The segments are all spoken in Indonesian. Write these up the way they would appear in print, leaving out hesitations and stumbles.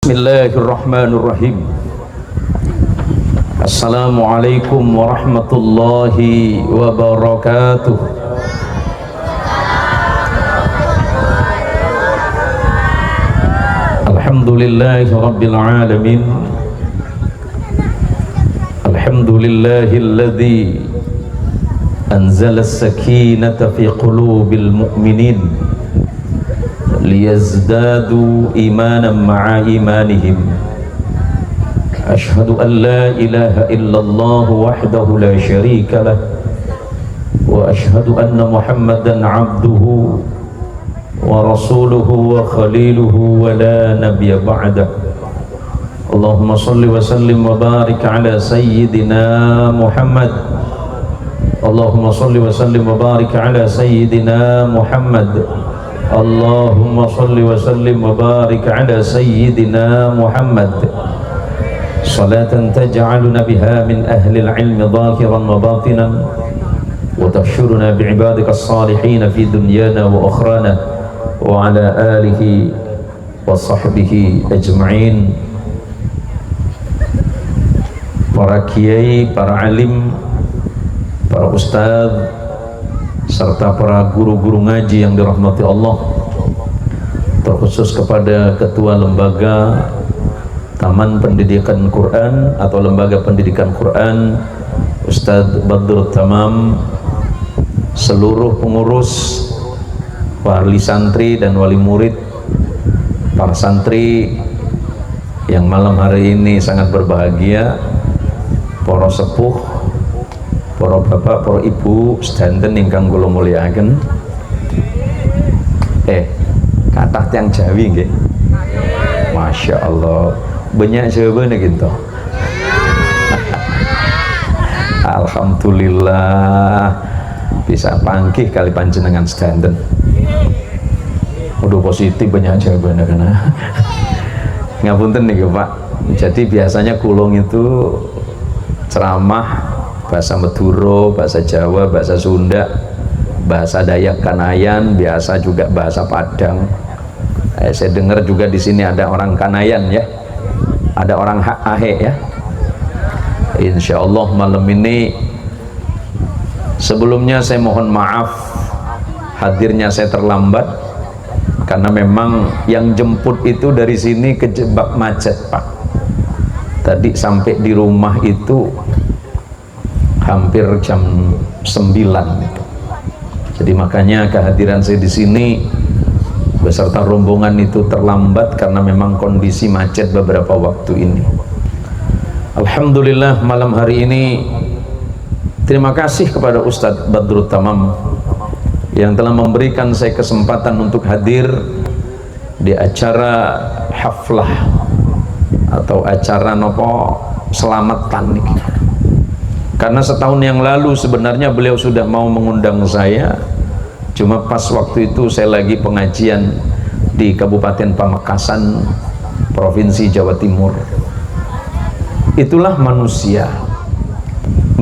Bismillahirrahmanirrahim. Assalamualaikum warahmatullahi wabarakatuh. Alhamdulillahi rabbil alamin. Alhamdulillahilladzi anzala as-sakinata fi qulubil mu'minin liyazdadu imanan ma'a imanihim. Ashhadu an la ilaha illallah wahdahu la syarika lah wa ashhadu anna Muhammadan abduhu wa rasuluhu wa khaliluhu wa la nabiyya ba'dah. Allahumma salli wa sallim wa barik ala sayyidina Muhammad. Allahumma salli wa sallim wa barik ala sayyidina Muhammad. Allahumma salli wa sallim wa barik ala sayyidina Muhammad salatan taj'aluna biha min ahli al-ilmi zahiran wa batinan wa tahsyuruna bi'ibadika as-salihin fi dunyana wa akhrana wa ala alihi wa sahbihi ajma'in. Para kiai, para alim, para ustadz serta para guru-guru ngaji yang dirahmati Allah, terkhusus kepada ketua lembaga Taman Pendidikan Quran atau Lembaga Pendidikan Quran Ustadz Badrut Tamam, seluruh pengurus, wali santri dan wali murid, para santri yang malam hari ini sangat berbahagia, para sepuh, para bapak, para ibu sedanten ingkang kula mulyakaken. Kathah tiyang Jawi nggih. Masya Allah, banyak jawabannya gitu. Alhamdulillah bisa panggih kali panjenengan sedanten. Udah positif banyak jawabannya karena ngapunten nih Pak. Jadi biasanya kulung itu ceramah bahasa Madura, bahasa Jawa, bahasa Sunda, bahasa Dayak Kanayan, biasa juga bahasa Padang. Saya dengar juga di sini ada orang Kanayan ya, ada orang Ahe ya. Insya Allah malam ini, sebelumnya saya mohon maaf hadirnya saya terlambat karena memang yang jemput itu dari sini kejebak macet Pak. Tadi sampai di rumah itu hampir jam 9. Jadi makanya kehadiran saya di sini beserta rombongan itu terlambat karena memang kondisi macet beberapa waktu ini. Alhamdulillah malam hari ini terima kasih kepada Ustadz Badrut Tamam yang telah memberikan saya kesempatan untuk hadir di acara haflah atau acara nopo selamatan nih. Karena setahun yang lalu sebenarnya beliau sudah mau mengundang saya, cuma pas waktu itu saya lagi pengajian di Kabupaten Pamekasan, Provinsi Jawa Timur. Itulah manusia.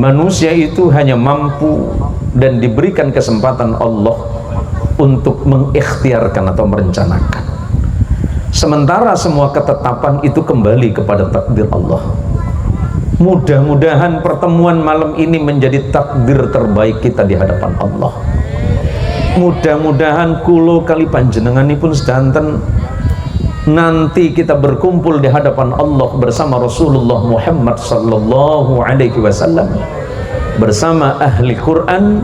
Manusia itu hanya mampu dan diberikan kesempatan Allah untuk mengikhtiarkan atau merencanakan. Sementara semua ketetapan itu kembali kepada takdir Allah. Mudah-mudahan pertemuan malam ini menjadi takdir terbaik kita di hadapan Allah. Mudah-mudahan kulo kali panjenenganipun sedanten nanti kita berkumpul di hadapan Allah bersama Rasulullah Muhammad sallallahu alaihi wasallam, bersama ahli Quran,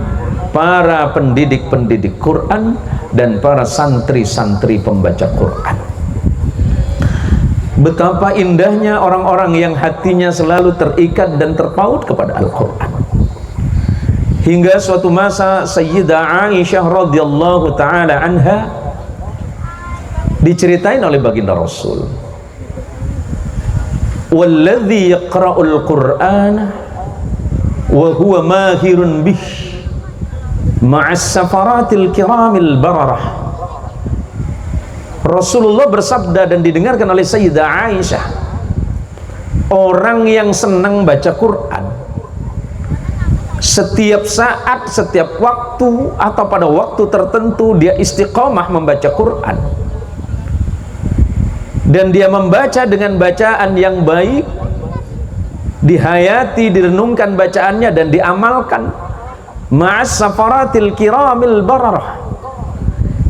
para pendidik-pendidik Quran dan para santri-santri pembaca Quran. Betapa indahnya orang-orang yang hatinya selalu terikat dan terpaut kepada Al-Quran. Hingga suatu masa Sayyidah Aisyah radhiyallahu ta'ala anha diceritain oleh baginda Rasul, walladzi yaqra'ul Qur'ana wa huwa mahirun bih ma'as safaratil kiramil bararah. Rasulullah bersabda dan didengarkan oleh Sayyidah Aisyah, orang yang senang baca Quran setiap saat, setiap waktu atau pada waktu tertentu dia istiqomah membaca Quran, dan dia membaca dengan bacaan yang baik, dihayati, direnungkan bacaannya dan diamalkan, ma'as safaratil kiramil bararah,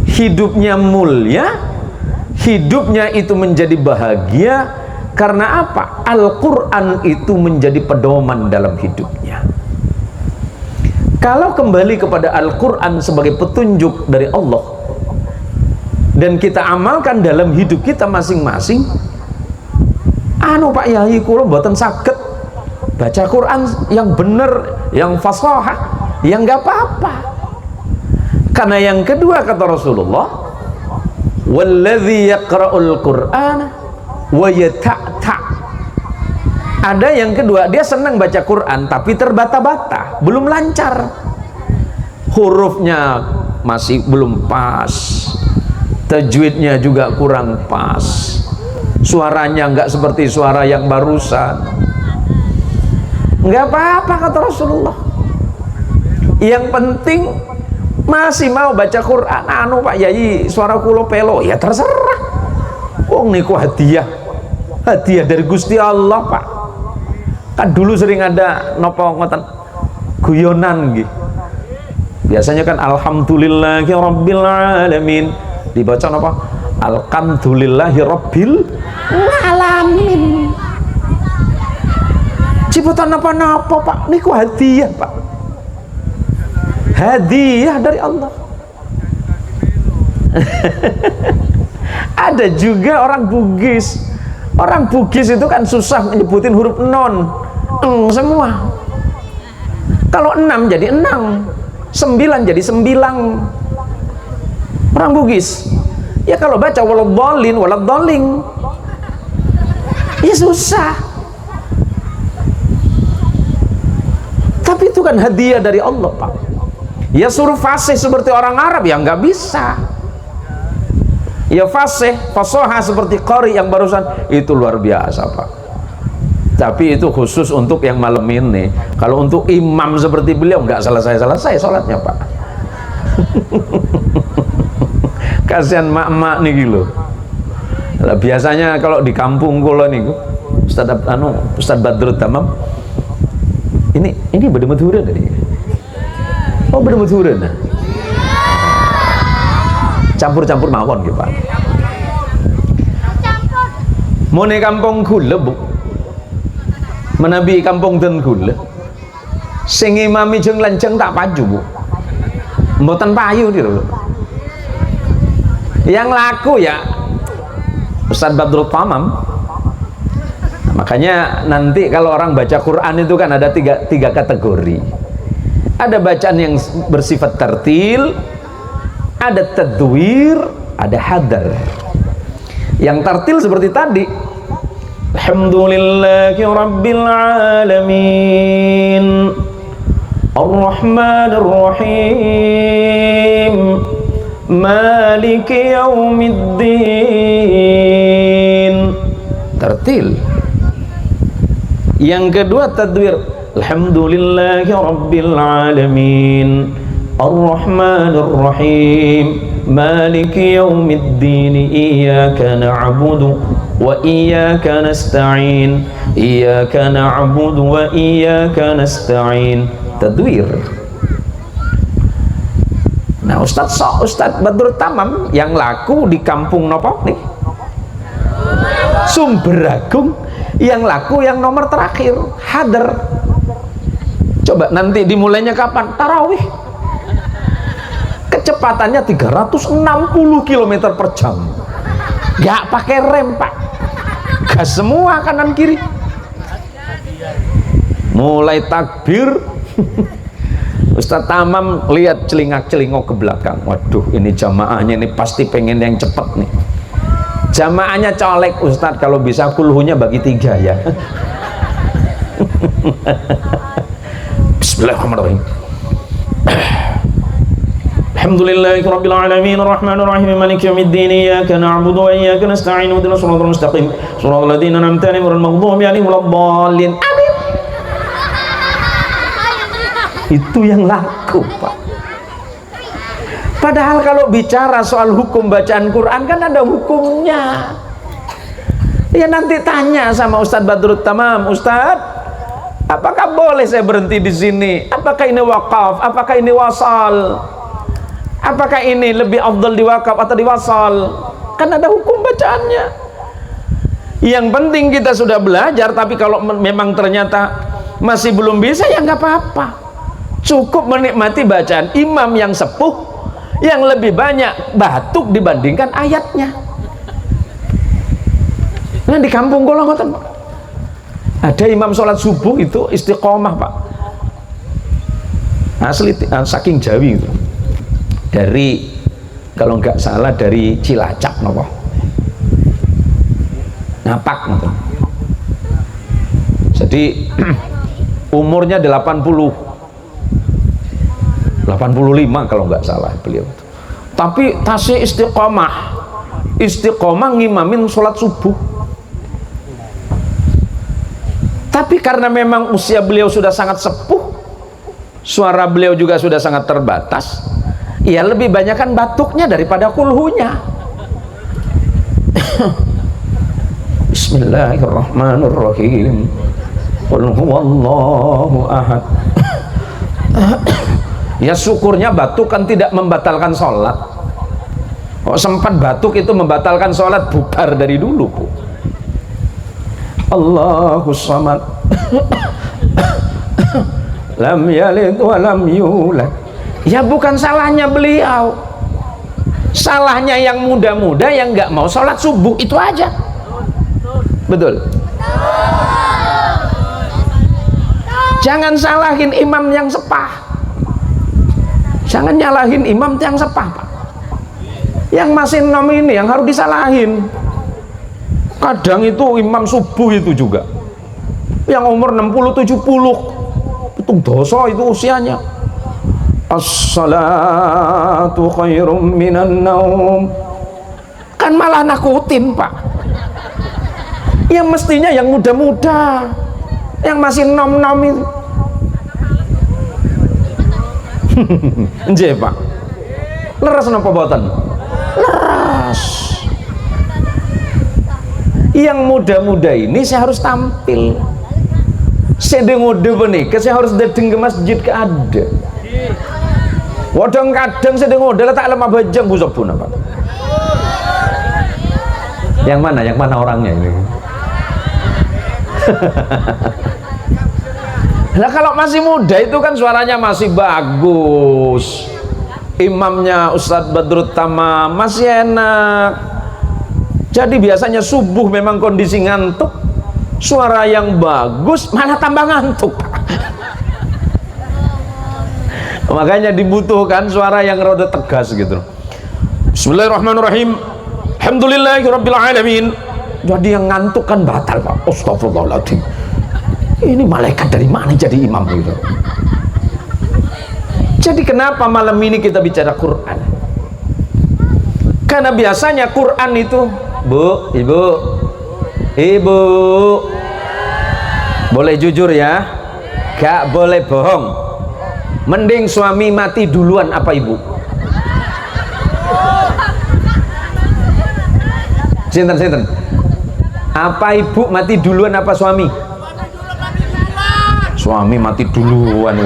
hidupnya mulia, hidupnya itu menjadi bahagia. Karena apa? Al-Quran itu menjadi pedoman dalam hidupnya. Kalau kembali kepada Al-Quran sebagai petunjuk dari Allah dan kita amalkan dalam hidup kita masing-masing, Pak Yai, kula mboten saged baca Quran yang bener, yang fasahah, yang nggak apa-apa. Karena yang kedua kata Rasulullah, walladzi yaqra'ul Qur'ana wa yata'ta. Ada yang kedua, dia senang baca Quran tapi terbata-bata, belum lancar, hurufnya masih belum pas, tajwidnya juga kurang pas, suaranya nggak seperti suara yang barusan. Nggak apa-apa kata Rasulullah, yang penting masih mau baca Quran. Pak Yai, suara kulo pelo, ya terserah, niku hadiah dari Gusti Allah, Pak. Kan dulu sering ada nopo ngoten guyonan gitu, biasanya kan alhamdulillahi rabbil alamin, dibaca apa? Alhamdulillahi rabbil alamin. Ciputan apa-apa, Pak, niku hadiah, Pak, hadiah dari Allah. Ada juga orang Bugis. Orang Bugis itu kan susah menyebutin huruf non, semua. Kalau 6 jadi 6, 9 jadi 9. Orang Bugis ya kalau baca waladhdallin ya susah. Tapi itu kan hadiah dari Allah, Pak. Ya suruh fasih seperti orang Arab ya nggak bisa. Ya fasih, fasoha seperti qari yang barusan, itu luar biasa, Pak. Tapi itu khusus untuk yang malam ini. Kalau untuk imam seperti beliau nggak selesai-selesai sholatnya, Pak. Kasihan mak-mak nih gitu. Biasanya kalau di kampung kula nih, Ustaz Badrut Tamam, ini bener-bener tadi. Oh bener-bener. Campur-campur mawon gitu, Pak. Mau nih kampung kula, Bu, menabi kampung den kula, sing imami jeung lenceng tak paju, Bu, mboten payu gitu. Yang laku ya Ustaz Badrut Tamam. Makanya nanti kalau orang baca Quran itu kan ada tiga kategori. Ada bacaan yang bersifat tartil, ada tadwir, ada hadar. Yang tartil seperti tadi, alhamdulillahi rabbil alamin, ar-rahmanir rahim, maliki yaumiddin. Tartil. Yang kedua tadwir, alhamdulillahi rabbil alamin, ar-rahmanir rahim, maliki yaumiddin, iyyaka na'budu wa iyyaka nasta'in, iyyaka na'budu wa iyyaka nasta'in. Tadwir. Nah, Ustaz Badrut Tamam yang laku di kampung nopo nih? Sumberagung. Yang laku yang nomor terakhir, hadar. Coba nanti dimulainya kapan? Tarawih. Kecepatannya 360 km per jam. Gak pakai rem, Pak. Gas semua kanan kiri. Mulai takbir. Ustaz Tamam lihat celingak-celingok ke belakang. Waduh, ini jamaahnya ini pasti pengen yang cepat nih. Jamaahnya colek, Ustadz, kalau bisa kulhunya bagi 3 ya. Bismillahirrahmanirrahim. Alhamdulillahirabbil alamin, arrahmanir rahim, maliki yaumiddin, iyyaka na'budu wa iyyaka nasta'in, ihdinas siratal mustaqim, siratal ladzina an'amta 'alaihim ghairil maghdubi 'alaihim waladdallin. Amin. Itu yang laku, Pak. Padahal kalau bicara soal hukum bacaan Quran kan ada hukumnya. Ya nanti tanya sama Ustadz Badrut Tamam, Ustadz, apakah boleh saya berhenti di sini? Apakah ini wakaf? Apakah ini wasal? Apakah ini lebih afdal di wakaf atau di wasal? Kan ada hukum bacaannya. Yang penting kita sudah belajar, tapi kalau memang ternyata masih belum bisa, ya nggak apa-apa. Cukup menikmati bacaan imam yang sepuh, yang lebih banyak batuk dibandingkan ayatnya. Nah di kampung kula ngoten Pak, ada imam sholat subuh itu istiqomah Pak, asli saking Jawi itu, dari kalau nggak salah dari Cilacap nopo Napak gitu. Jadi umurnya 85 kalau nggak salah beliau, tapi tasih istiqomah ngimamin sholat subuh. Tapi karena memang usia beliau sudah sangat sepuh, suara beliau juga sudah sangat terbatas, ya lebih banyak kan batuknya daripada kulhunya. Bismillahirrahmanirrahim. Qul huwallahu ahad. Ya syukurnya batuk kan tidak membatalkan sholat. Kok sempat batuk itu membatalkan sholat, bubar dari dulu Bu. Allahus samad lam yalid wa lam yulad. Ya bukan salahnya beliau, salahnya yang muda-muda yang nggak mau sholat subuh, itu aja. Betul. Jangan salahin imam yang sepah, jangan nyalahin imam yang sepah Pak. Yang masih nom ini yang harus disalahin. Kadang itu imam subuh itu juga yang umur 60-70 itu dosa, itu usianya. As-salatu khairum minan naum, kan malah nakutin Pak. Yang mestinya yang muda-muda, yang masih nom-nom itu. Nggih Pak, leres napa boten? Leres. Yang muda-muda ini saya harus tampil. Saya ngode benika, saya harus datang ke masjid ke ada. Kadang saya ngode lah tak lemah bajang busuk pun apa. Yang mana orangnya ini? Nah kalau masih muda itu kan suaranya masih bagus, imamnya Ustadz Badrut Tamam masih enak. Jadi biasanya subuh memang kondisi ngantuk, suara yang bagus malah tambah ngantuk. Makanya dibutuhkan suara yang rada tegas gitu. Bismillahirrahmanirrahim. Alhamdulillahirabbil alamin. Jadi yang ngantuk kan batal Pak. Astagfirullahaladzim. Ini malaikat dari mana jadi imam gitu. Jadi kenapa malam ini kita bicara Quran? Karena biasanya Quran itu, Bu, Ibu, boleh jujur ya, gak boleh bohong. Mending suami mati duluan apa Ibu? Sinten. Apa Ibu mati duluan apa suami? Suami mati duluan.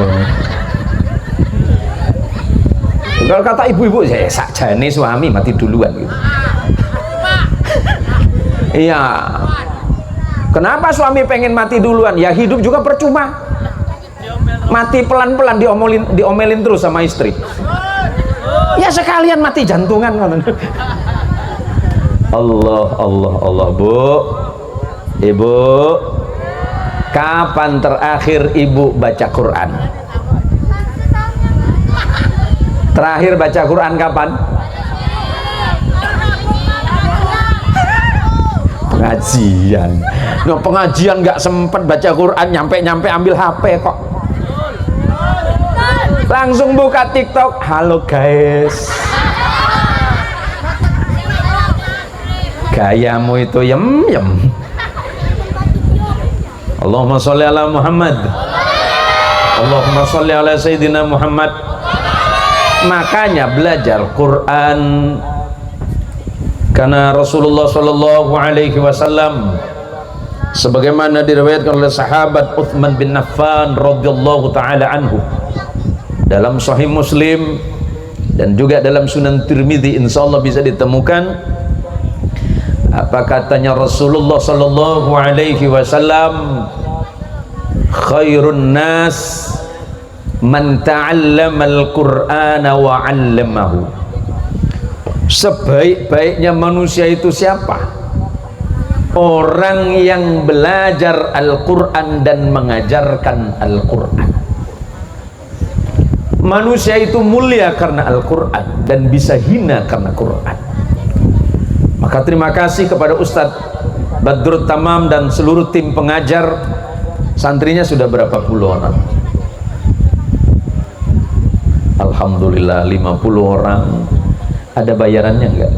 Kalau kata ibu-ibu, ya sakjane suami mati duluan gitu. Iya. Kenapa suami pengen mati duluan? Ya hidup juga percuma. Mati pelan-pelan diomelin terus sama istri. Ya sekalian mati jantungan. Allah Bu. Ibu, kapan terakhir Ibu baca Quran? Terakhir baca Quran kapan? Pengajian. Nah, pengajian nggak sempet baca Quran, nyampe ambil HP kok. Langsung buka TikTok. Halo guys. Gayamu itu yem. Allahumma sholli ala Muhammad. Allahumma sholli ala Sayyidina Muhammad. Makanya belajar Quran Karena Rasulullah Shallallahu Alaihi Wasallam sebagaimana diriwayatkan oleh sahabat Uthman bin Affan radhiyallahu taala anhu dalam Sahih Muslim dan juga dalam Sunan Tirmidzi, insyaallah bisa ditemukan. Apa katanya Rasulullah Shallallahu Alaihi Wasallam? Khairun nas man ta'allama al-Qur'ana wa 'allamahu. Sebaik-baiknya manusia itu siapa? Orang yang belajar Al-Quran dan mengajarkan Al-Quran. Manusia itu mulia karena Al-Quran dan bisa hina karena Quran. Maka terima kasih kepada Ustadz Badrut Tamam dan seluruh tim pengajar. Santrinya sudah berapa puluh orang? Alhamdulillah 50 orang. Ada bayarannya enggak?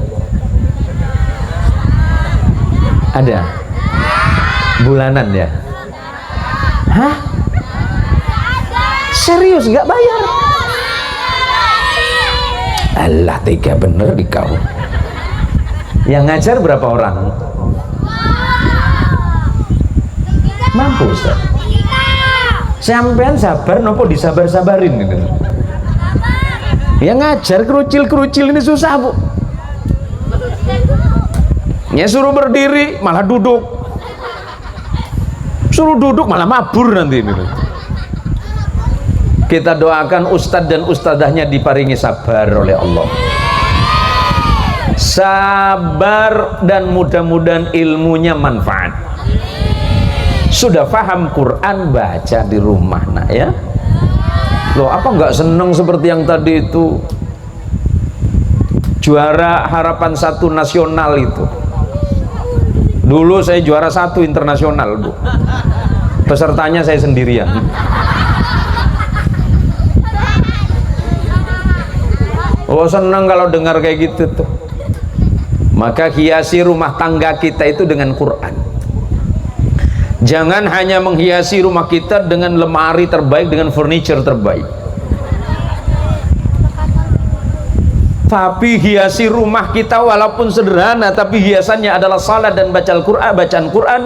Ada bulanan ya? Hah? Serius nggak bayar? Allah, tega bener di kau. Yang ngajar berapa orang? Mampu Ustaz? Sampean sabar nopo disabar-sabarin gitu. Yang ngajar kerucil-kerucil ini susah Bu. Ya suruh berdiri malah duduk, suruh duduk malah mabur nanti ini. Kita doakan ustadz dan ustadzahnya diparingi sabar oleh Allah, sabar, dan mudah-mudahan ilmunya manfaat. Sudah paham Quran, baca di rumah nak ya. Loh, apa nggak seneng seperti yang tadi itu juara harapan 1 nasional itu? Dulu saya juara 1 internasional Bu, pesertanya saya sendirian. Oh senang kalau dengar kayak gitu tuh. Maka hiasi rumah tangga kita itu dengan Quran. Jangan hanya menghiasi rumah kita dengan lemari terbaik, dengan furniture terbaik, tapi hiasi rumah kita walaupun sederhana, tapi hiasannya adalah salat dan bacaan Quran.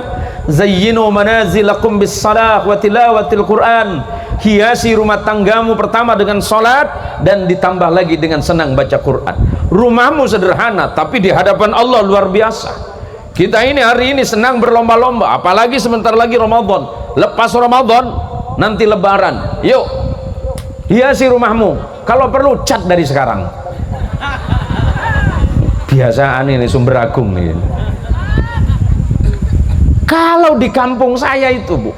Zayyinu manazilakum bis salah wa tilawatil Quran. Hiasi rumah tanggamu pertama dengan salat dan ditambah lagi dengan senang baca Quran. Rumahmu sederhana tapi di hadapan Allah luar biasa. Kita ini hari ini senang berlomba-lomba, apalagi sebentar lagi Ramadan. Lepas Ramadan nanti Lebaran. Yuk hiasi rumahmu, kalau perlu cat dari sekarang. Biasaan ini sumber agung nih. Kalau di kampung saya itu Bu,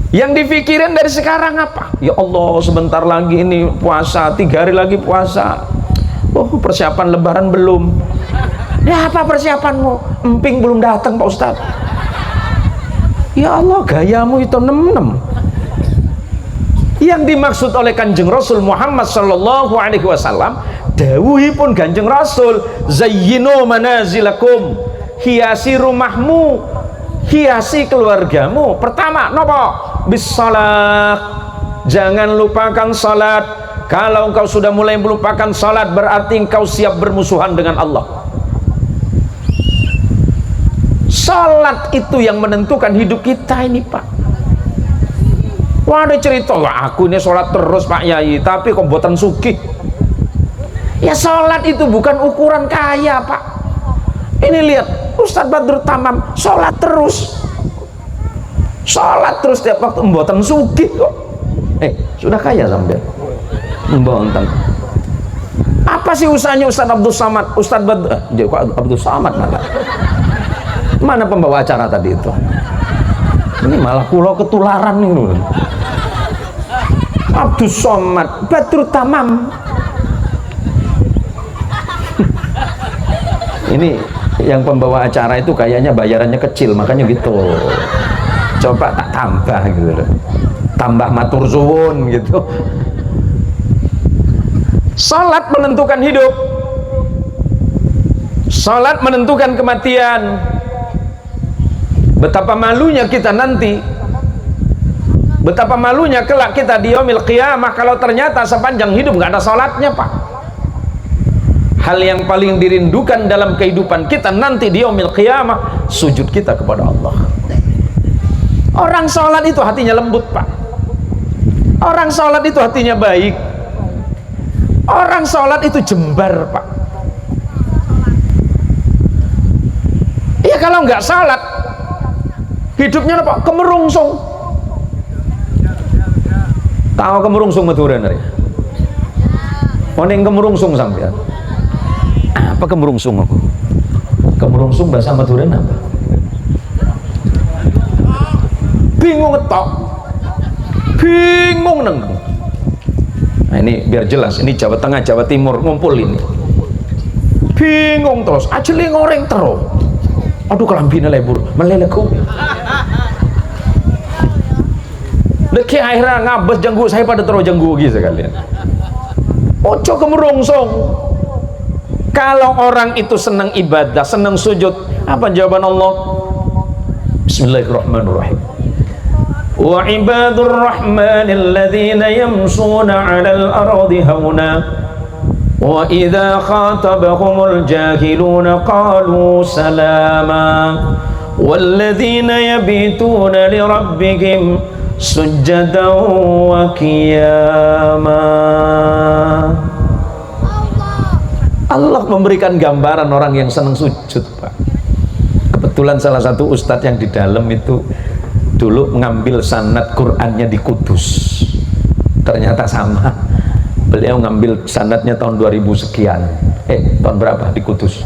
yang dipikirin dari sekarang apa? Ya Allah, sebentar lagi ini puasa, 3 hari lagi puasa. Oh, persiapan Lebaran belum. Ya apa persiapanmu? Emping belum datang Pak Ustadz. Ya Allah, gayamu itu nem-nem. Yang dimaksud oleh Kanjeng Rasul Muhammad Sallallahu Alaihi Wasallam, dawuhipun Kanjeng Rasul, zayyinu manazilakum, hiasi rumahmu, hiasi keluargamu. Pertama nopo? Bisalat. Jangan lupakan salat. Kalau engkau sudah mulai melupakan salat, berarti engkau siap bermusuhan dengan Allah. Salat itu yang menentukan hidup kita ini Pak. Wah, ada cerita, wah aku ini sholat terus Pak Yai, tapi kok buatan sugih. Ya sholat itu bukan ukuran kaya Pak. Ini lihat Ustadz Badrut Tamam sholat terus tiap waktu, buatan sugih kok. Sudah kaya sampai membangun. Apa sih usahanya Ustadz Abdul Samad, Ustadz Abdul Samad malah. Mana pembawa acara tadi itu? Ini malah pulau ketularan nih loh. Abdul Somad, Badrut Tamam. Ini yang pembawa acara itu kayaknya bayarannya kecil, makanya gitu. Coba tak tambah gitu, tambah matur suwun gitu. Salat menentukan hidup, salat menentukan kematian. Betapa malunya kita nanti, betapa malunya kelak kita di yaumil qiyamah kalau ternyata sepanjang hidup nggak ada salatnya Pak. hal yang paling dirindukan dalam kehidupan kita nanti di yaumil qiyamah, sujud kita kepada Allah. Orang sholat itu hatinya lembut, Pak. Orang sholat itu hatinya baik. Orang sholat itu jembar, Pak. Iya, kalau nggak sholat hidupnya apa? Kemerungsung. Tahu kemerungsung meturan ya? Oneng kemerungsung sampean. Apa kemerungsung aku? Kemerungsung bahasa Maduran apa? Bingung ngetok. Bingung neng. Nah ini biar jelas, ini Jawa Tengah, Jawa Timur ngumpul ini. Bingung terus, ajeli ngoreng terus. Aduh kelambine lebur, meleleku. Deki akhirnya ngabes janggu saya pada terus janggu gitu sekalian. Ojo kemerungsung. Kalau orang itu senang ibadah, senang sujud, apa jawaban Allah? Bismillahirrahmanirrahim. Wa ibadur rahmanil ladzina yamshuna 'alal ardi hauna wa idza khatabahumul jahiluna qalu salama walladzina yabituna lirabbihim sujjadan wa qiyama. Allah memberikan gambaran orang yang senang sujud, Pak. Kebetulan salah satu ustadz yang di dalam itu dulu mengambil sanad Qur'annya di Kudus. Ternyata sama. Beliau ngambil sanadnya tahun 2000 sekian. Tahun berapa di Kudus?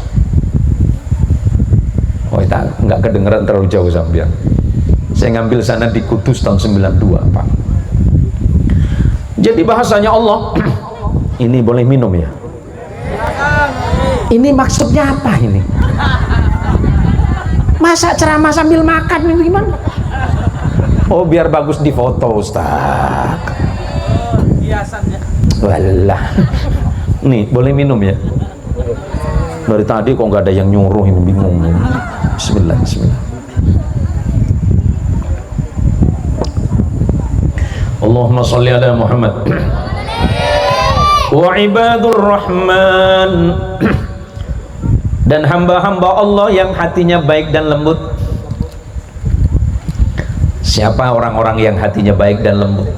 Oh, itu nggak kedengeran terlalu jauh sampean. Saya ngambil sanad di Kudus tahun 92, Pak. Jadi bahasanya Allah, ini boleh minum ya? Ini maksudnya apa ini? Masa ceramah sambil makan ini gimana? Oh biar bagus di foto, Ustaz. Hiasannya. Walah. Nih boleh minum ya? Dari tadi kok nggak ada yang nyuruh, ini bingung. Bismillah, Bismillah. Allahumma sholli ala Muhammad. Wa ibadur rahman, dan hamba-hamba Allah yang hatinya baik dan lembut. Siapa orang-orang yang hatinya baik dan lembut?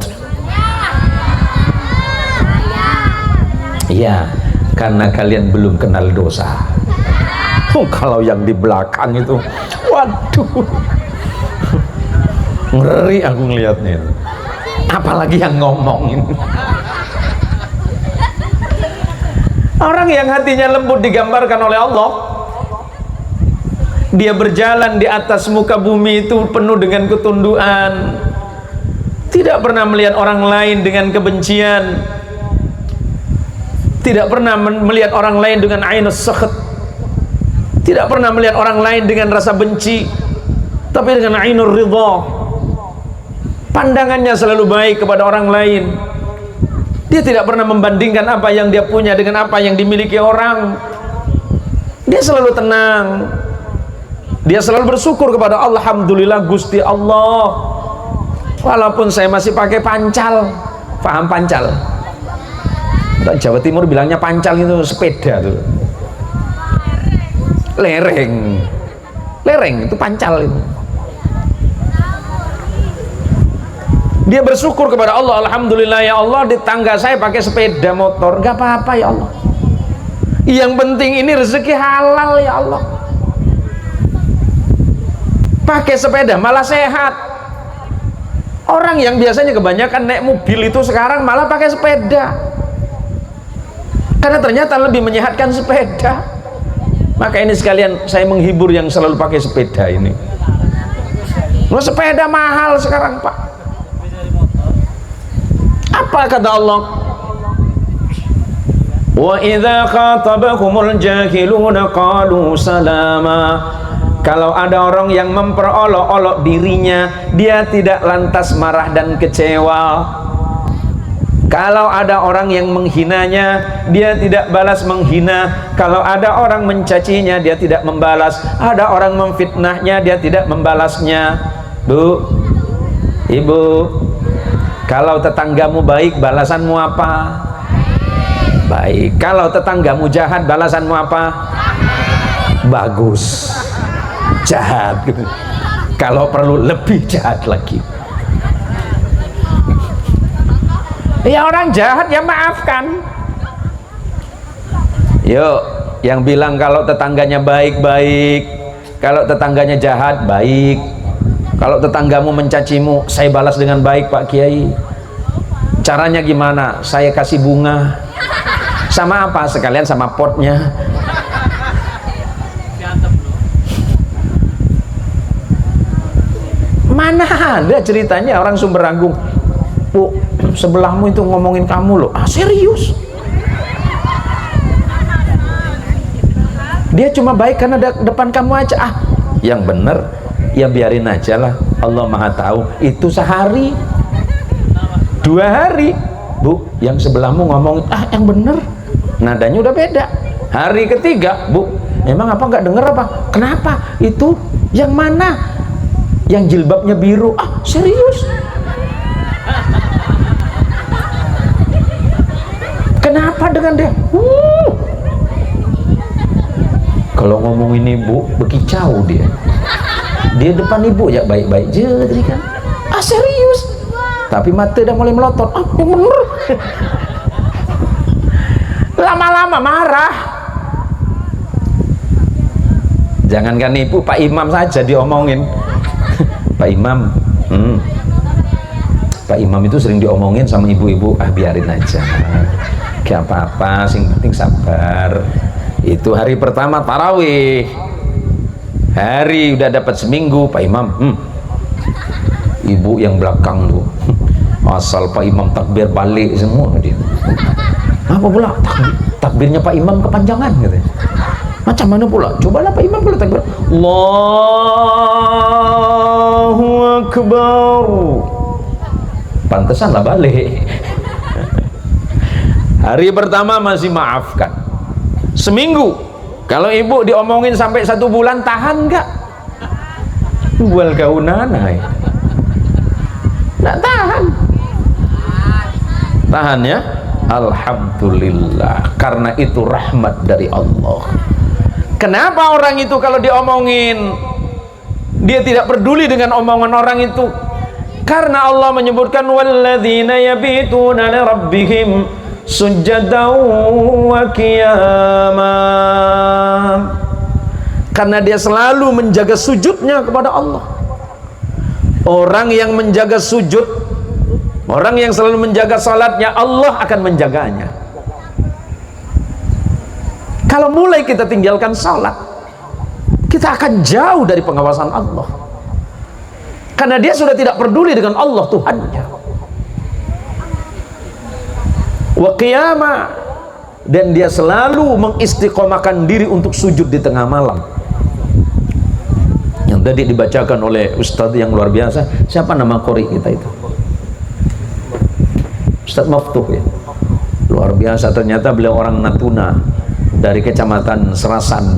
Iya, karena kalian belum kenal dosa. Kalau yang di belakang itu, waduh, ngeri aku ngelihatnya. Apalagi yang ngomongin. Orang yang hatinya lembut digambarkan oleh Allah, dia berjalan di atas muka bumi itu penuh dengan ketundukan, tidak pernah melihat orang lain dengan kebencian, tidak pernah melihat orang lain dengan ainus sakhat, tidak pernah melihat orang lain dengan rasa benci, tapi dengan ainur ridha. Pandangannya selalu baik kepada orang lain. Dia tidak pernah membandingkan apa yang dia punya dengan apa yang dimiliki orang. Dia selalu tenang. Dia selalu bersyukur kepada Allah. Alhamdulillah Gusti Allah, walaupun saya masih pakai pancal. Paham pancal? Jawa Timur bilangnya pancal itu sepeda tuh. Lereng. Lereng itu pancal itu. Dia bersyukur kepada Allah. Alhamdulillah ya Allah, di tangga saya pakai sepeda motor, gak apa-apa ya Allah. Yang penting ini rezeki halal ya Allah. Pakai sepeda malah sehat. Orang yang biasanya kebanyakan naik mobil itu sekarang malah pakai sepeda, karena ternyata lebih menyehatkan sepeda. Maka ini sekalian saya menghibur yang selalu pakai sepeda ini. Sepeda mahal sekarang, Pak. Apa kata Allah? Wa idza khatabahumul jahiluna qalu salama. Kalau ada orang yang memperolok-olok dirinya, dia tidak lantas marah dan kecewa. Kalau ada orang yang menghinanya, dia tidak balas menghina. Kalau ada orang mencacinya, dia tidak membalas. Ada orang memfitnahnya, dia tidak membalasnya. Bu, Ibu, kalau tetanggamu baik, balasanmu apa? baik. Kalau tetanggamu jahat, balasanmu apa? Bagus, jahat. Kalau perlu lebih jahat lagi. Ya orang jahat ya maafkan. Yuk, yang bilang kalau tetangganya baik-baik, kalau tetangganya jahat, baik. Kalau tetanggamu mencacimu, saya balas dengan baik Pak Kiai. Caranya gimana? Saya kasih bunga. Sama apa? Sekalian sama potnya. Mana ada ceritanya orang Sumber Agung, Bu, sebelahmu itu ngomongin kamu loh. Ah, serius? Dia cuma baik karena depan kamu aja. Ah, yang bener ya biarin aja lah. Allah Maha tahu. Itu sehari, 2 hari, Bu, yang sebelahmu ngomong, ah yang bener, nadanya udah beda. Hari ketiga, Bu, emang apa nggak denger apa? Kenapa? Itu yang mana? Yang jilbabnya biru. Ah, serius? Kenapa dengan dia? Kalau ngomongin ibu bekicau dia. Dia depan ibu ya baik-baik aja tadi kan. Ah, serius? Tapi mata udah mulai melotot. Ah, yang bener. Lama-lama marah. Jangankan ibu, Pak Imam saja diomongin. Pak Imam, Pak Imam itu sering diomongin sama ibu-ibu. Ah, biarin aja, gak apa-apa, sing penting sabar. Itu hari pertama tarawih, hari udah dapat seminggu. Pak Imam, ibu yang belakang tuh, asal Pak Imam takbir balik semua dia. Apa pula takbirnya Pak Imam kepanjangan katanya. Macam mana pula? Cobalah Pak Imam pula takbir. Allahu Akbar. Pantesan lah balik. Hari pertama masih maafkan. Seminggu. Kalau ibu diomongin sampai 1 bulan, tahan nggak? Bual kaunanai. Nggak tahan. Tahan ya. Alhamdulillah. Karena itu rahmat dari Allah. Kenapa orang itu kalau diomongin dia tidak peduli dengan omongan orang itu? Karena Allah menyebutkan walladzina yabituna li rabbihim sujjadan wa qiyama. Karena dia selalu menjaga sujudnya kepada Allah. Orang yang menjaga sujud, orang yang selalu menjaga salatnya, Allah akan menjaganya. Kalau mulai kita tinggalkan salat, kita akan jauh dari pengawasan Allah. Karena dia sudah tidak peduli dengan Allah Tuhannya. Wa qiyama, dan dia selalu mengistiqomahkan diri untuk sujud di tengah malam. Yang tadi dibacakan oleh Ustadz yang luar biasa. Siapa nama qori kita itu? Ustadz Maftuh ya. Luar biasa, ternyata beliau orang Natuna, dari kecamatan Serasan.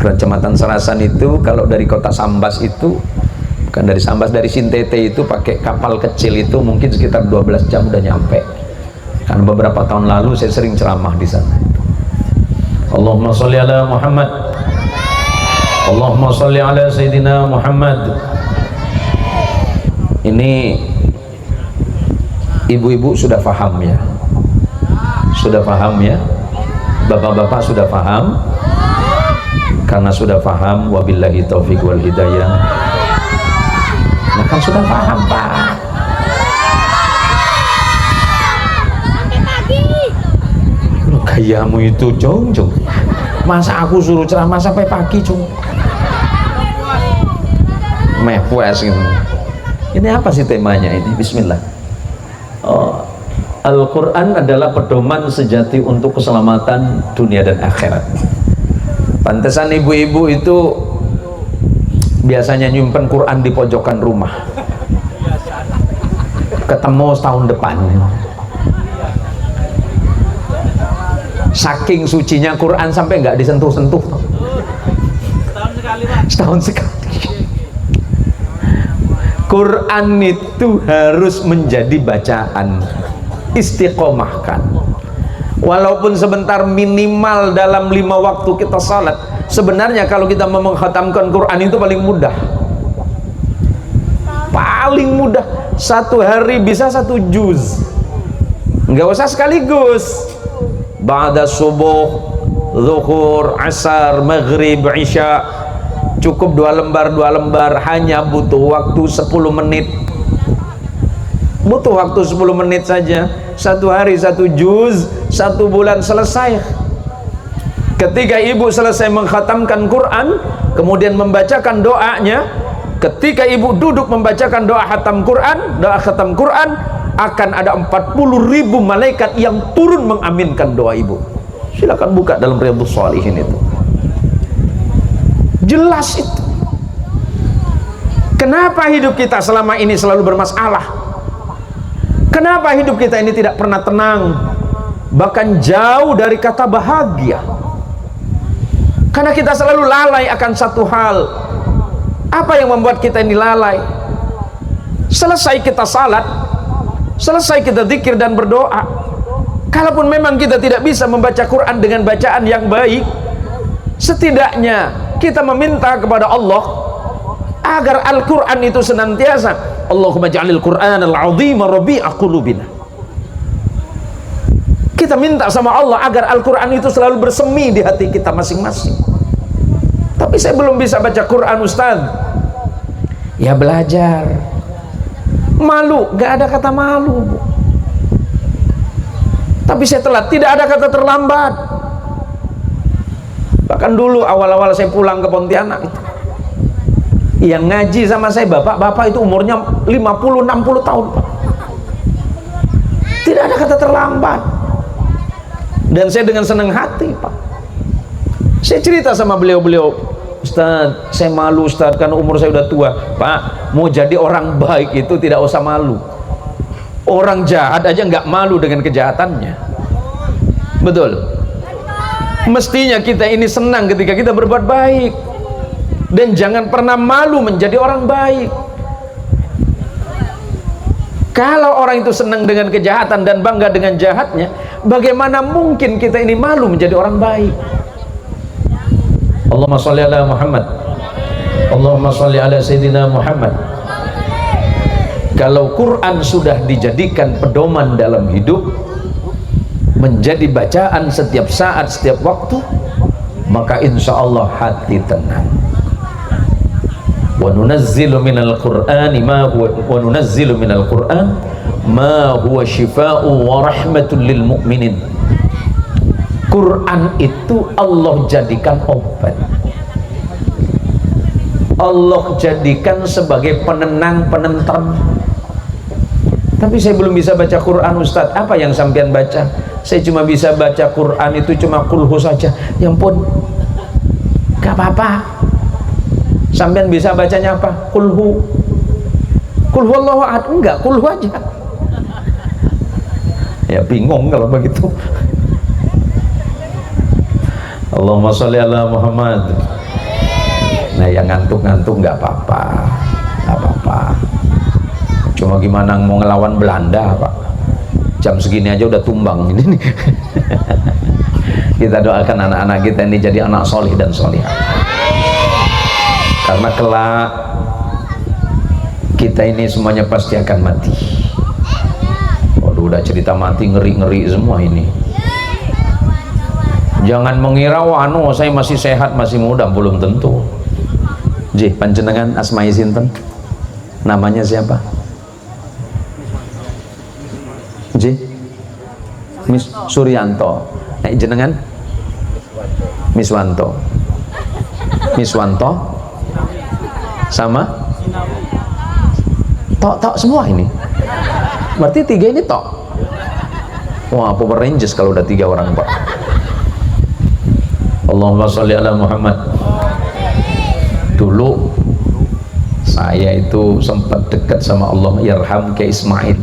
Kecamatan Serasan itu kalau dari kota Sambas itu, bukan dari Sambas, dari Sintete itu pakai kapal kecil itu mungkin sekitar 12 jam udah nyampe. Karena beberapa tahun lalu saya sering ceramah di sana. Allahumma sholli ala Muhammad. Allahumma sholli ala Sayyidina Muhammad. Ini ibu-ibu sudah paham ya? Sudah paham ya? Bapak-bapak sudah paham? Karena sudah paham, wabillahi taufiq wal hidayah. Nah kan sudah paham Pak. Loh, gayamu itu Jong. Masa aku suruh ceramah sampai pagi Jong? Mepes gitu. Ini apa sih temanya ini? Bismillah. Oh, Al-Quran adalah pedoman sejati untuk keselamatan dunia dan akhirat. Pantesan ibu-ibu itu biasanya nyimpen Quran di pojokan rumah. Ketemu setahun depan. Saking sucinya Quran sampai nggak disentuh-sentuh. Setahun sekali. Quran itu harus menjadi bacaan. Istiqomahkan. Walaupun sebentar, minimal dalam 5 waktu kita salat. Sebenarnya kalau kita mau mengkhatamkan Quran itu paling mudah. Paling mudah. 1 hari bisa 1 juz. Nggak usah sekaligus. Ba'da subuh, zuhur, asar, maghrib, isya. Cukup 2 lembar, hanya butuh waktu 10 menit. Butuh waktu 10 menit saja. 1 hari 1 juz, 1 bulan selesai. Ketika ibu selesai mengkhatamkan Quran, kemudian membacakan doanya, ketika ibu duduk membacakan doa khatam Quran, akan ada 40.000 malaikat yang turun mengaminkan doa ibu. Silakan buka dalam Riyadhus Shalihin itu. Jelas itu. Kenapa hidup kita selama ini selalu bermasalah? Kenapa hidup kita ini tidak pernah tenang, bahkan jauh dari kata bahagia? Karena kita selalu lalai akan satu hal. Apa yang membuat kita ini lalai? Selesai kita salat, selesai kita zikir dan berdoa, kalaupun memang kita tidak bisa membaca Quran dengan bacaan yang baik, setidaknya kita meminta kepada Allah agar Al-Quran itu senantiasa, Allahumma ja'alil Quran al-azima rabi'a qulubina. Kita minta sama Allah agar Al-Quran itu selalu bersemi di hati kita masing-masing. Tapi saya belum bisa baca Quran, Ustaz. Ya belajar. Malu, gak ada kata malu, Bu. Tapi saya telat, tidak ada kata terlambat. Bahkan dulu awal-awal saya pulang ke Pontianak itu, yang ngaji sama saya bapak-bapak itu umurnya 50-60 tahun, Pak. Tidak ada kata terlambat. Dan saya dengan senang hati, Pak, saya cerita sama beliau-beliau, Ustaz, saya malu Ustaz, karena umur saya udah tua. Pak, mau jadi orang baik itu tidak usah malu. Orang jahat aja nggak malu dengan kejahatannya. Betul. Mestinya kita ini senang ketika kita berbuat baik, dan jangan pernah malu menjadi orang baik. Kalau orang itu senang dengan kejahatan dan bangga dengan jahatnya, bagaimana mungkin kita ini malu menjadi orang baik? Allahumma sholli ala Muhammad, Allahumma sholli ala Sayyidina Muhammad. Kalau Quran sudah dijadikan pedoman dalam hidup, menjadi bacaan setiap saat, setiap waktu, maka insya Allah hati tenang. Wa nunazzilu minal Qur'ani ma huwa shifaa'u wa rahmatul lil mu'minin. Quran itu Allah jadikan obat, Allah jadikan sebagai penenang, penenteram. Tapi saya belum bisa baca Quran, Ustaz. Apa yang sampean baca? Saya cuma bisa baca Quran itu cuma kulhu saja. Ya ampun, gak apa-apa. Sampean bisa bacanya apa? Kulhu, kulhu Allahu ahad. Enggak, kulhu aja. Ya bingung kalau begitu. Allahumma sholli ala Muhammad. Nah, yang ngantuk-ngantuk nggak apa-apa, nggak apa-apa. Cuma gimana mau ngelawan Belanda, Pak? Jam segini aja udah tumbang ini nih. Kita doakan anak-anak kita ini jadi anak solih dan solihah. Karena kelak kita ini semuanya pasti akan mati. Waduh, udah cerita mati ngeri-ngeri semua ini. Jangan mengira wah saya masih sehat, masih muda, belum tentu. Jih, panjenengan asmai sinten? Namanya siapa? Jih? Miss Suryanto. Jenengan? Miswanto. Miswanto sama tok semua ini. Berarti 3 ini tok. Wah, Power Rangers kalau udah 3 orang, Pak. Allahumma sholli ala Muhammad. Dulu saya itu sempat dekat sama Allah, yarham ke Ismail.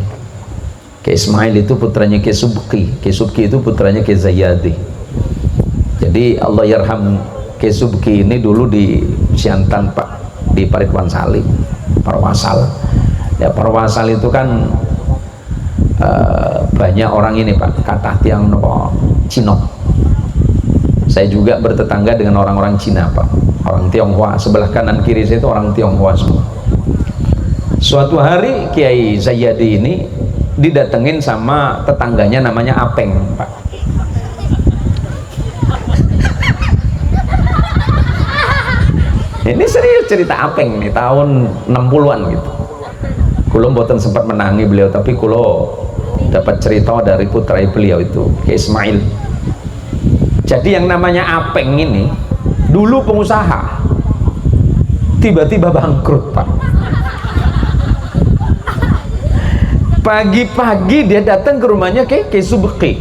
Ke Ismail itu putranya ke Subki. Ke Subki itu putranya ke Zayadi. Jadi Allah yarham ke Subki ini dulu di Siantan, Pak, di Paritwan Salim, Parwasal. Ya, Parwasal itu kan banyak orang ini, Pak, kata tiang nopo Cina. Saya juga bertetangga dengan orang-orang Cina, Pak, orang Tionghoa. Sebelah kanan kiri saya itu orang Tionghoa semua. Suatu hari Kiai Zayyadi ini didatengin sama tetangganya namanya Apeng, Pak. Ini serius cerita Apeng nih, tahun 60-an gitu. Kulo mboten sempat menangi beliau, tapi kulo dapat cerita dari putra beliau itu, Kiai Ismail. Jadi yang namanya Apeng ini dulu pengusaha, tiba-tiba bangkrut, Pak. Pagi-pagi dia datang ke rumahnya Kiai Subki.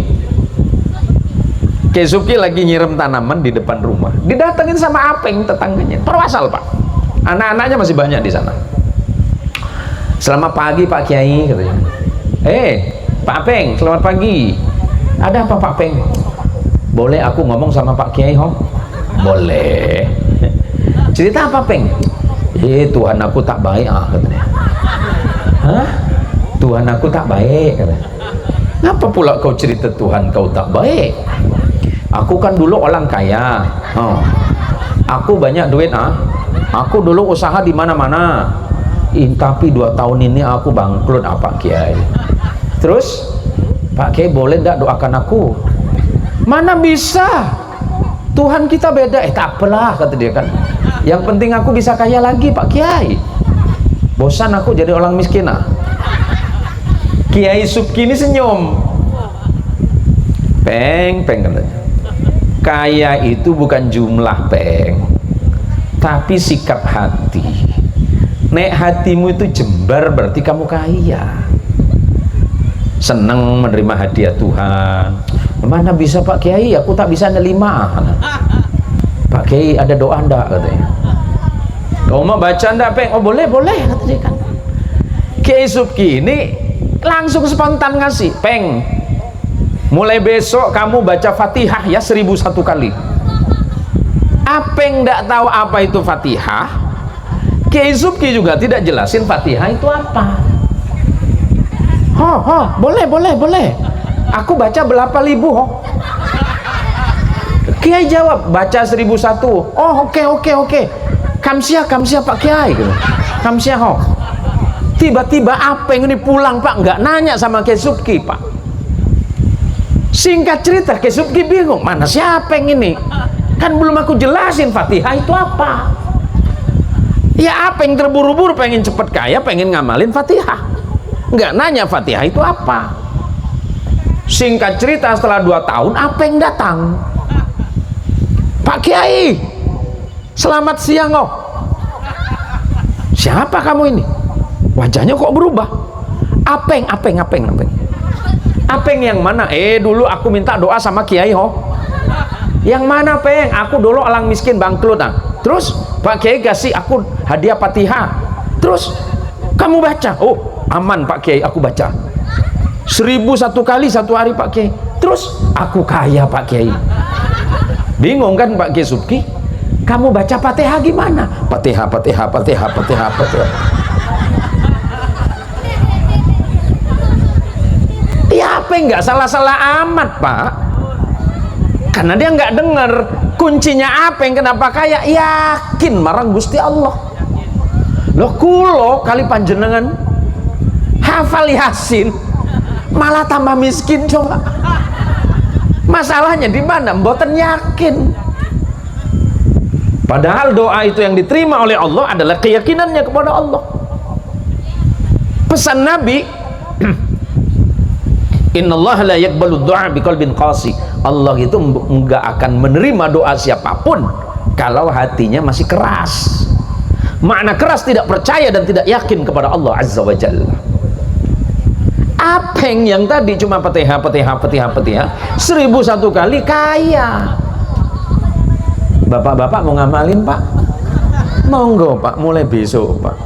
Kiai Subki lagi nyiram tanaman di depan rumah, didatengin sama Apeng tetangganya, perwasal, Pak. Anak-anaknya masih banyak di sana. Selamat pagi Pak Kiai, katanya. Pak Apeng, selamat pagi. Ada apa Pak Apeng? Boleh aku ngomong sama Pak Kiai, Ho? Boleh. Cerita apa, Peng? Tuhan aku tak baik, katanya. Hah? Tuhan aku tak baik, katanya. Ngapa pula kau cerita Tuhan kau tak baik? Aku kan dulu orang kaya. Aku banyak duit, Aku dulu usaha di mana-mana. Tapi 2 tahun ini aku bangkrut, Pak Kiai. Terus Pak Kiai boleh tidak doakan aku? Mana bisa, Tuhan kita beda. Tak apalah, kata dia kan, yang penting aku bisa kaya lagi Pak Kiai. Bosan aku jadi orang miskin. Kiai Subki ini senyum. Peng katanya, kaya itu bukan jumlah, Peng, tapi sikap hati. Nek hatimu itu jembar, berarti kamu kaya. Senang menerima hadiah Tuhan. Mana bisa Pak Kiai, aku tak bisa nerima. Pak Kiai ada doa ndak, katanya. Kau mau baca ndak, Peng? Oh boleh kata dia kan. Kiai Subki ini langsung spontan ngasih, Peng, mulai besok kamu baca Fatihah ya 1001 kali. Apeng ndak tahu apa itu Fatihah. Kiai Subki juga tidak jelasin Fatihah itu apa. Boleh. Aku baca berapa ribu, Ho? Kiai jawab, baca 1001. Oh, oke. Kamsia Pak Kiai, gitu. Kamsia, Ho. Tiba-tiba Apeng ini pulang, Pak, nggak nanya sama Kiai Subki, Pak. Singkat cerita, Kiai Subki bingung, mana siapa yang ini? Kan belum aku jelasin Fatihah itu apa. Ya Apeng terburu-buru pengen cepet kaya, pengen ngamalin Fatihah, nggak nanya Fatihah itu apa. Singkat cerita, setelah 2 tahun Apeng datang. Pak Kiai, selamat siang, oh. Siapa kamu ini? Wajahnya kok berubah? Apeng. Apeng yang mana? Dulu aku minta doa sama Kiai, ho. Yang mana, Peng? Aku dulu orang miskin bangkrut. Terus Pak Kiai kasih aku hadiah Fatihah. Terus kamu baca? Oh, aman Pak Kiai, aku baca 1001 kali 1 hari Pak Kiai. Terus aku kaya Pak Kiai. Bingung kan Pak Kiai Subki? Kamu baca Fatihah gimana? Fatihah. Ya apa enggak salah-salah amat, Pak. Karena dia nggak dengar kuncinya apa yang kenapa kaya, yakin marang Gusti Allah. Loh kulo kali panjenengan hafal Yasin malah tambah miskin, coba. Masalahnya di mana? Mboten yakin. Padahal doa itu yang diterima oleh Allah adalah keyakinannya kepada Allah. Pesan Nabi, innallaha la yaqbalu du'a biqalbin qasi. Allah itu enggak akan menerima doa siapapun kalau hatinya masih keras. Makna keras tidak percaya dan tidak yakin kepada Allah Azza wa Jalla. Apeng yang tadi cuma Fatihah 1001 kali kaya. Bapak-bapak mau ngamalin, Pak? Monggo, Pak, mulai besok, Pak.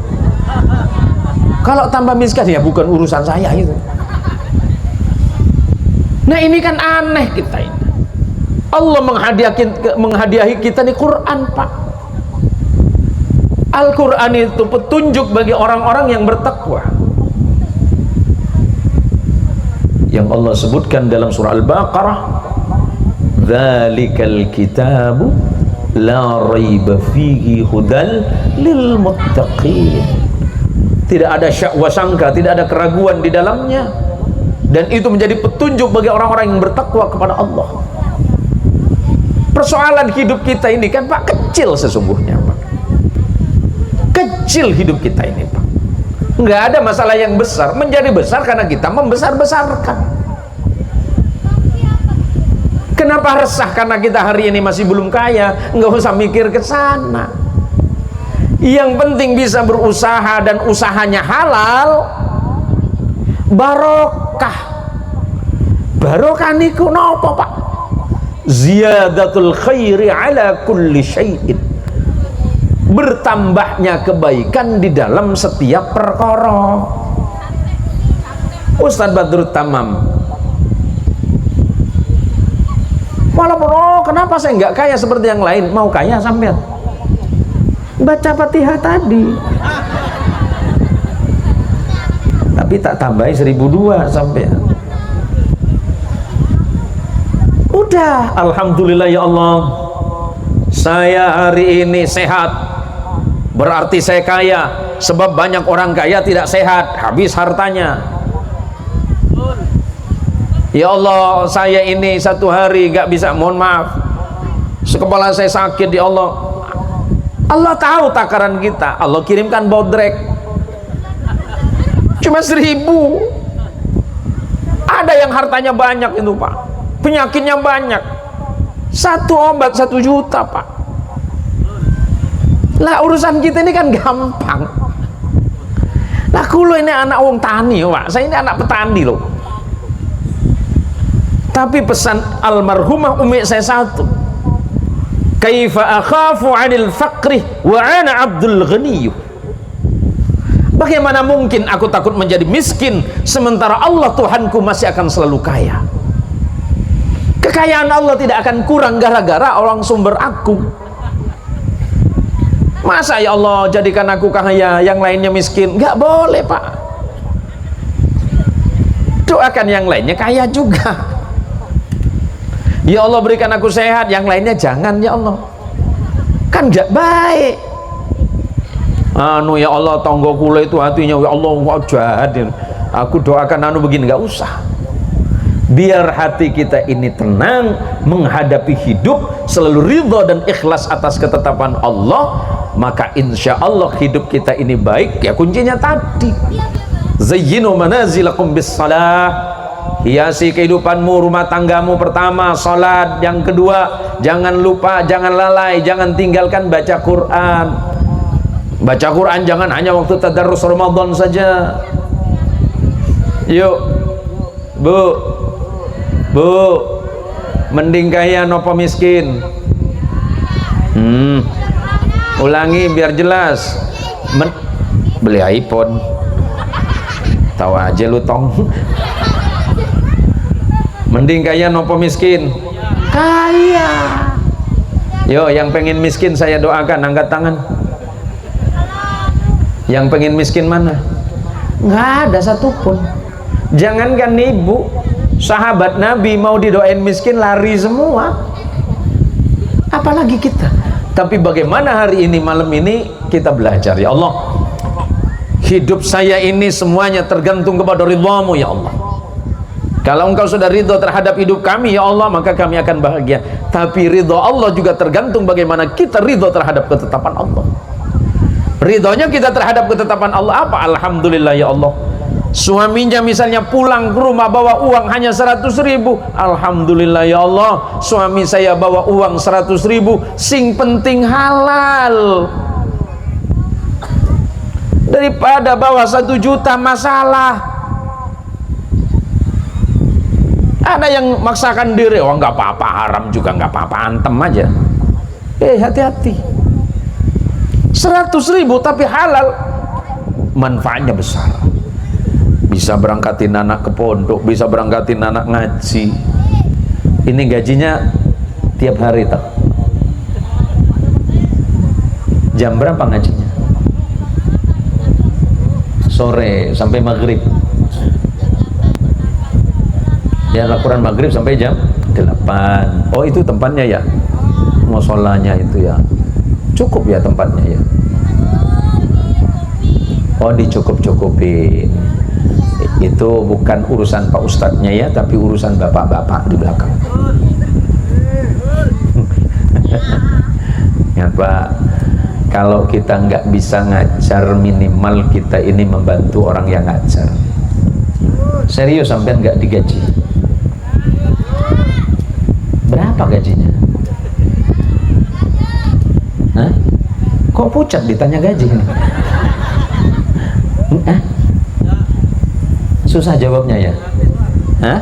Kalau tambah miskin ya bukan urusan saya itu. Nah ini kan aneh kita ini. Allah menghadiahi kita nih Quran, Pak. Al-Quran itu petunjuk bagi orang-orang yang bertakwa, yang Allah sebutkan dalam surah Al-Baqarah, dzalikal kitabu la raiba fihi hudal lil muttaqin. Tidak ada syak wa sangka, tidak ada keraguan di dalamnya, dan itu menjadi petunjuk bagi orang-orang yang bertakwa kepada Allah. Persoalan hidup kita ini kan Pak kecil sesungguhnya Pak, kecil hidup kita ini Pak. Nggak ada masalah yang besar, menjadi besar karena kita membesar-besarkan. Kenapa resah karena kita hari ini masih belum kaya? Nggak usah mikir ke sana. Yang penting bisa berusaha dan usahanya halal, barokah. Barokah niku napa Pak? Ziyadatul khairi ala kulli syai'in, bertambahnya kebaikan di dalam setiap perkara. Ustadz Badrut Tamam, walaupun kenapa saya nggak kaya seperti yang lain? Mau kaya sampean baca Fatihah tadi, tapi tak tambahi 1.200 sampean. Udah, alhamdulillah ya Allah, saya hari ini sehat, berarti saya kaya. Sebab banyak orang kaya tidak sehat, habis hartanya. Ya Allah, saya ini satu hari gak bisa, mohon maaf, kepala saya sakit ya Allah. Allah tahu takaran kita, Allah kirimkan bodrek cuma 1.000. Ada yang hartanya banyak itu Pak, penyakitnya banyak, satu obat 1 juta Pak. Lah urusan kita ini kan gampang. Lah kulo ini anak wong tani Pak, saya ini anak petani loh. Tapi pesan almarhumah umi saya satu, kaifa akhafu 'anil faqri wa ana abdul ghani. Bagaimana mungkin aku takut menjadi miskin sementara Allah Tuhanku masih akan selalu kaya. Kekayaan Allah tidak akan kurang gara-gara orang sumber aku. Masa ya Allah jadikan aku kaya, yang lainnya miskin? Nggak boleh Pak. Doakan yang lainnya kaya juga. Ya Allah berikan aku sehat, yang lainnya jangan ya Allah. Kan nggak baik. Anu ya Allah, tonggo kula itu hatinya ya Allah kok jahat. Aku doakan anu begini, nggak usah. Biar hati kita ini tenang menghadapi hidup, selalu ridha dan ikhlas atas ketetapan Allah, maka insya Allah hidup kita ini baik. Ya kuncinya tadi, zayyinu manazilakum bis salah, hiasi kehidupanmu, rumah tanggamu. Pertama salat, yang kedua jangan lupa, jangan lalai, jangan tinggalkan baca Quran. Baca Quran jangan hanya waktu tadarrus Ramadan saja. Yuk Bu, mending kaya nopo miskin? Ulangi biar jelas. Beli iPhone, tahu aja lu tong. Mending kaya nopo miskin? Kaya. Yo, yang pengen miskin saya doakan angkat tangan. Yang pengen miskin mana? Nggak ada satupun. Jangankan ibu, sahabat Nabi mau didoain miskin lari semua, apalagi kita. Tapi bagaimana hari ini, malam ini kita belajar, ya Allah, hidup saya ini semuanya tergantung kepada ridhamu ya Allah. Kalau engkau sudah ridho terhadap hidup kami ya Allah, maka kami akan bahagia. Tapi ridho Allah juga tergantung bagaimana kita ridho terhadap ketetapan Allah. Ridhonya kita terhadap ketetapan Allah apa? Alhamdulillah ya Allah, suaminya misalnya pulang ke rumah bawa uang hanya 100.000, alhamdulillah ya Allah, suami saya bawa uang 100.000, sing penting halal, daripada bawa 1 juta masalah. Ada yang maksakan diri, oh nggak apa-apa, haram juga nggak apa-apa, antem aja. Hati-hati. 100.000 tapi halal, manfaatnya besar. Bisa berangkatin anak ke pondok, bisa berangkatin anak ngaji. Ini gajinya tiap hari tak? Jam berapa ngajinya? Sore sampai maghrib. Ya, laporan maghrib sampai jam 8. Oh itu tempatnya ya, musolanya itu ya, cukup ya tempatnya ya. Oh dicukup-cukupin. Itu bukan urusan Pak Ustadznya ya, tapi urusan bapak-bapak di belakang. Ya Pak, kalau kita nggak bisa ngajar, minimal kita ini membantu orang yang ngajar. Serius, sampai nggak digaji. Berapa gajinya? Hah? Kok pucat ditanya gaji ini? Susah jawabnya ya? Hah?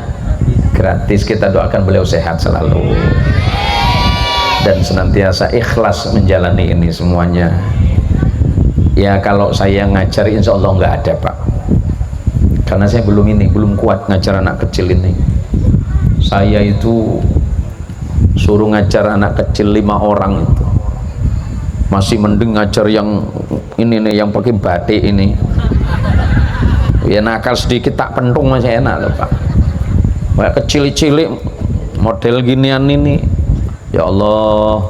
Gratis. Kita doakan beliau sehat selalu dan senantiasa ikhlas menjalani ini semuanya. Ya kalau saya ngajar insya Allah nggak ada Pak, karena saya belum kuat ngajar anak kecil ini. Saya itu suruh ngajar anak kecil 5 orang itu masih mending ngajar yang ini nih, yang pakai batik ini. Ya nakal sedikit tak pentung masih enak loh Pak. Kayak kecil-cilik model ginian ini, ya Allah,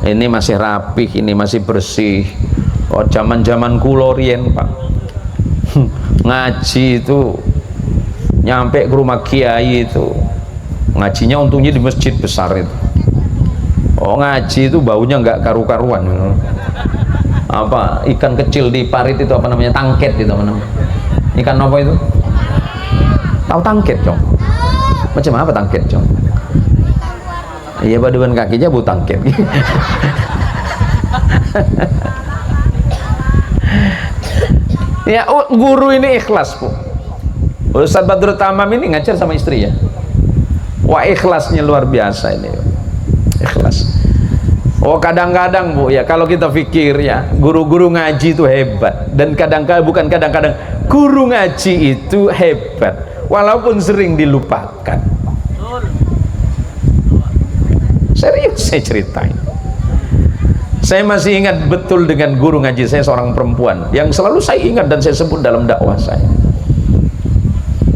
ini masih rapih, ini masih bersih. Oh zaman-zaman kulo riyen Pak, ngaji itu nyampe ke rumah kiai itu, ngajinya untungnya di masjid besar itu. Oh ngaji itu baunya nggak karu-karuan. Apa ikan kecil di parit itu apa namanya, tangket itu apa namanya, ikan apa itu? Tahu tangket Cong? Macam apa tangket Cong? Iya baduan kakinya bu tangket. Ya guru ini ikhlas Bu. Ustaz Badrut Tamam ini ngajar sama istri ya. Wah ikhlasnya luar biasa ini. Ikhlas. Oh kadang-kadang Bu ya, kalau kita pikir ya guru-guru ngaji itu hebat, dan kadang-kadang bukan kadang-kadang, guru ngaji itu hebat walaupun sering dilupakan. Serius saya ceritain. Saya masih ingat betul dengan guru ngaji saya, seorang perempuan yang selalu saya ingat dan saya sebut dalam dakwah saya.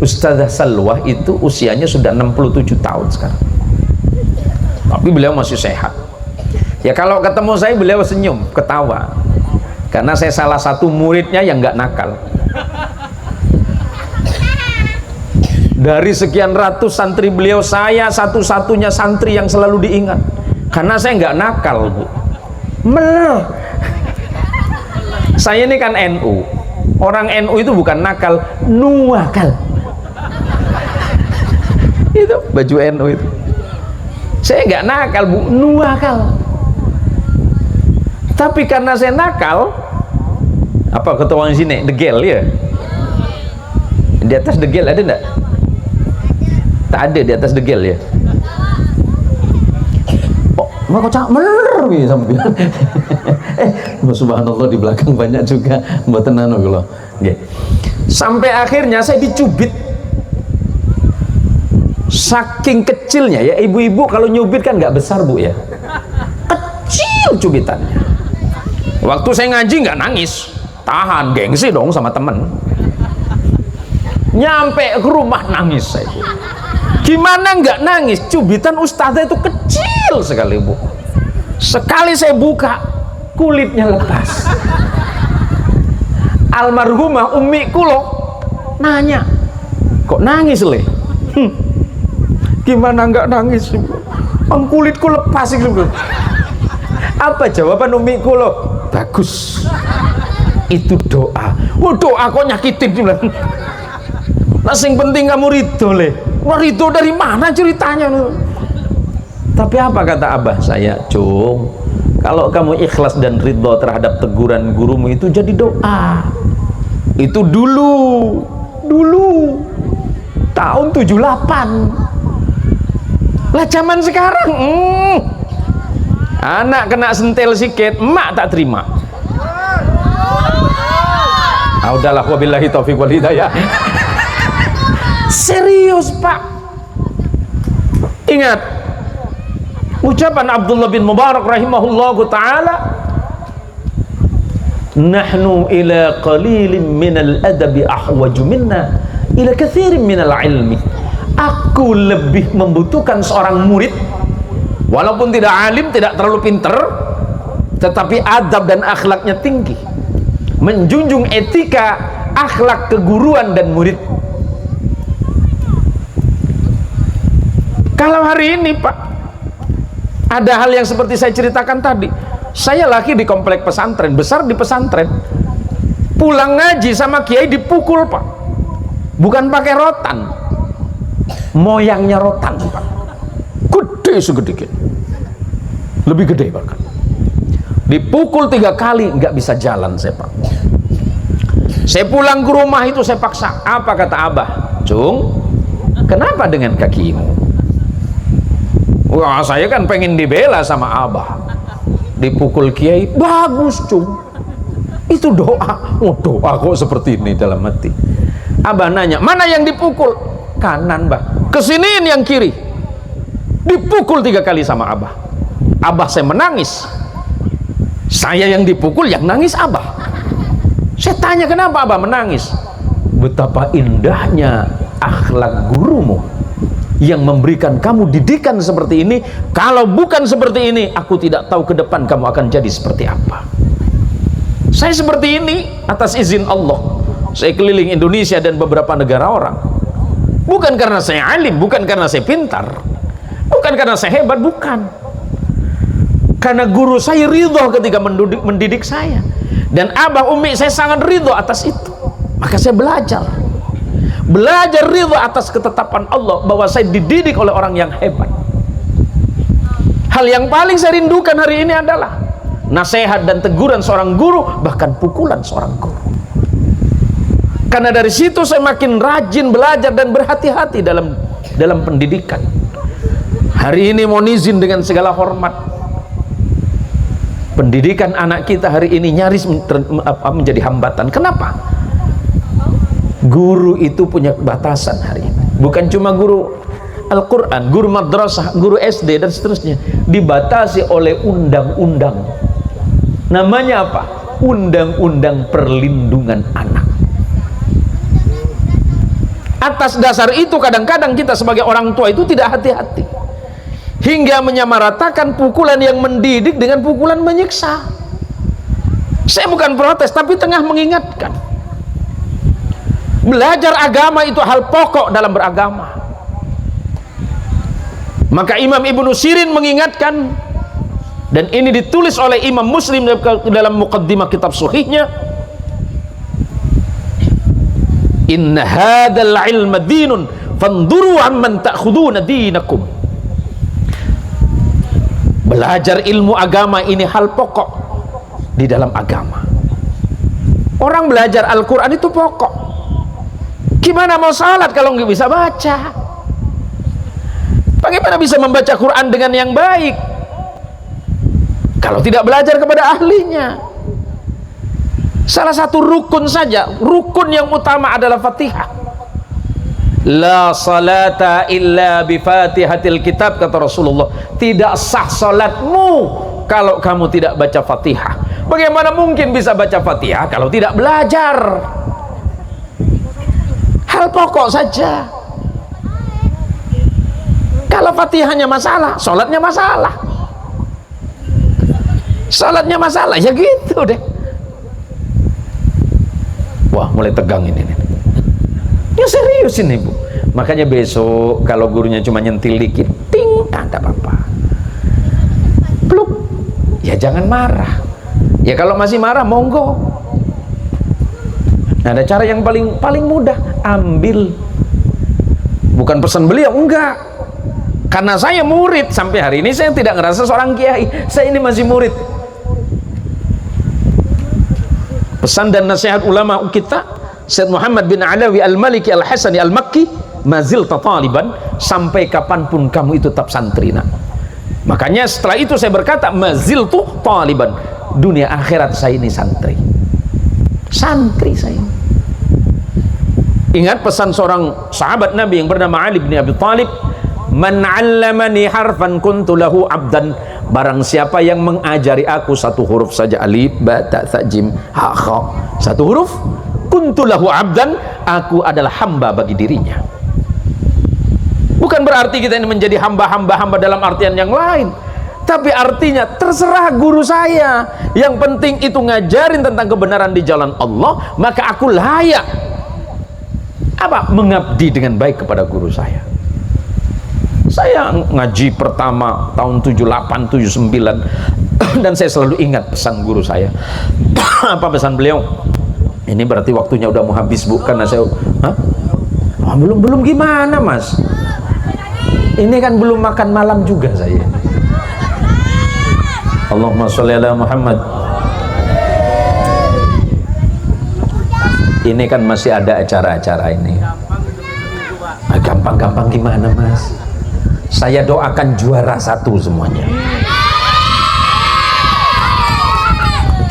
Ustazah Salwah itu usianya sudah 67 tahun sekarang, tapi beliau masih sehat. Ya kalau ketemu saya beliau senyum, ketawa, karena saya salah satu muridnya yang nggak nakal. Dari sekian ratus santri beliau, saya satu-satunya santri yang selalu diingat, karena saya nggak nakal Bu. Bener. Saya ini kan NU. Orang NU itu bukan nakal, nuakal. Itu baju NU itu. Saya nggak nakal Bu, nuakal. Tapi karena saya nakal, apa ketua di sini degel ya? Di atas degel ada enggak? Tak ada di atas degel ya. Mau kocak bener bisa bilang. Subhanallah di belakang banyak juga buat tenan kalau. Sampai akhirnya saya dicubit. Saking kecilnya ya, ibu-ibu kalau nyubit kan nggak besar Bu ya. Kecil cubitannya. Waktu saya ngaji nggak nangis, tahan gengsi dong sama temen. Nyampe ke rumah nangis saya Bu. Gimana nggak nangis? Cubitan ustazah itu kecil sekali Bu. Sekali saya buka, kulitnya lepas. Almarhumah Umi Kulo nanya, kok nangis Le? Gimana nggak nangis? Kulitku lepas gitu. Apa jawaban Umi Kulo? Bagus. Itu doa. Oh doa kok nyakitin sih? Nah, yang penting kamu ridho Le. Wah ridho dari mana ceritanya? Tapi apa kata abah saya? Cung, kalau kamu ikhlas dan ridho terhadap teguran gurumu itu jadi doa. Itu dulu tahun 78. Lah zaman sekarang anak kena sentil sikit, emak tak terima. Udahlah, wabillahi taufiq wal hidayah. Serius Pak. Ingat ucapan Abdullah bin Mubarak rahimahullahu ta'ala, nahnu ila qalilin minal adabi ahwaju minna ila kathirin minal ilmi. Aku lebih membutuhkan seorang murid, walaupun tidak alim, tidak terlalu pinter, tetapi adab dan akhlaknya tinggi, menjunjung etika, akhlak keguruan dan murid. Kalau hari ini Pak, ada hal yang seperti saya ceritakan tadi. Saya laki di komplek pesantren, besar di pesantren, pulang ngaji sama kiai dipukul Pak, bukan pakai rotan, moyangnya rotan Pak, gede segede gini, lebih gede bahkan, dipukul 3 kali nggak bisa jalan saya Pak. Saya pulang ke rumah itu saya paksa, apa kata Abah? Cung, kenapa dengan kakimu? Wah, saya kan pengen dibela sama Abah. Dipukul kiai, bagus Cung, itu doa. Oh, doa kok seperti ini dalam hati. Abah nanya, mana yang dipukul? Kanan Bah. Kesiniin yang kiri. Dipukul 3 kali sama Abah. Abah saya menangis. Saya yang dipukul, yang nangis Abah. Saya tanya, kenapa Abah menangis? Betapa indahnya akhlak gurumu yang memberikan kamu didikan seperti ini. Kalau bukan seperti ini, aku tidak tahu ke depan kamu akan jadi seperti apa. Saya seperti ini atas izin Allah. Saya keliling Indonesia dan beberapa negara orang, bukan karena saya alim, bukan karena saya pintar, bukan karena saya hebat, bukan. Karena guru saya ridho ketika mendidik saya, dan abah umi saya sangat ridho atas itu. Maka saya belajar ridho atas ketetapan Allah bahwa saya dididik oleh orang yang hebat. Hal yang paling saya rindukan hari ini adalah nasihat dan teguran seorang guru, bahkan pukulan seorang guru. Karena dari situ saya makin rajin belajar dan berhati-hati dalam pendidikan. Hari ini mohon izin dengan segala hormat, pendidikan anak kita hari ini nyaris menjadi hambatan. Kenapa? Guru itu punya batasan hari ini. Bukan cuma guru Al-Quran, guru madrasah, guru SD dan seterusnya, dibatasi oleh undang-undang. Namanya apa? Undang-undang perlindungan anak. Atas dasar itu kadang-kadang kita sebagai orang tua itu tidak hati-hati, hingga menyamaratakan pukulan yang mendidik dengan pukulan menyiksa. Saya bukan protes, tapi tengah mengingatkan, belajar agama itu hal pokok dalam beragama. Maka Imam Ibnu Sirin mengingatkan, dan ini ditulis oleh Imam Muslim dalam muqaddimah kitab sahihnya, inna hadzal ilma dinun fanduru amman ta'khuduna dinakum. Belajar ilmu agama ini hal pokok di dalam agama. Orang belajar Al-Quran itu pokok. Gimana mau salat kalau nggak bisa baca? Bagaimana bisa membaca Quran dengan yang baik kalau tidak belajar kepada ahlinya? Salah satu rukun saja, rukun yang utama adalah Fatihah. La salata illa bi Fatihatil kitab, kata Rasulullah. Tidak sah salatmu kalau kamu tidak baca Fatihah. Bagaimana mungkin bisa baca Fatihah kalau tidak belajar? Hal pokok saja. Kalau Fatihahnya masalah, salatnya masalah. Salatnya masalah, ya gitu deh. Wah, mulai tegang ini nih. Ya serius ini Bu. Makanya besok kalau gurunya cuma nyentil dikit, ting, ada apa-apa, pluk, ya jangan marah. Ya kalau masih marah, monggo. Nah, ada cara yang paling mudah, ambil. Bukan pesan beliau, enggak. Karena saya murid, sampai hari ini saya tidak ngerasa seorang kiai, saya ini masih murid. Pesan dan nasihat ulama kita, Syed Muhammad bin Alawi Al-Maliki Al-Hasani Al-Makki, mazil tataliban, sampai kapanpun kamu itu tetap santri nak. Makanya setelah itu saya berkata, mazil tuh taliban, dunia akhirat saya ini santri. Santri saya. Ingat pesan seorang sahabat Nabi yang bernama Ali bin Abi Thalib, man 'allamani harfan kuntu lahu 'abdan. Barang siapa yang mengajari aku satu huruf saja, alif, ba, ta, tha, jim, ha, kha, satu huruf, kuntu lahu 'abdan, aku adalah hamba bagi dirinya. Bukan berarti kita ini menjadi hamba dalam artian yang lain, tapi artinya terserah guru saya, yang penting itu ngajarin tentang kebenaran di jalan Allah, maka aku layak mengabdi dengan baik kepada guru saya. Saya ngaji pertama tahun 78, 79 dan saya selalu ingat pesan guru saya. Apa pesan beliau? Ini berarti waktunya udah mau habis, Bu, karena saya belum gimana, Mas? Ini kan belum makan malam juga saya. Allahumma sholli ala Muhammad. Ini kan masih ada acara-acara ini. Gampang-gampang gimana, Mas? Saya doakan juara 1 semuanya.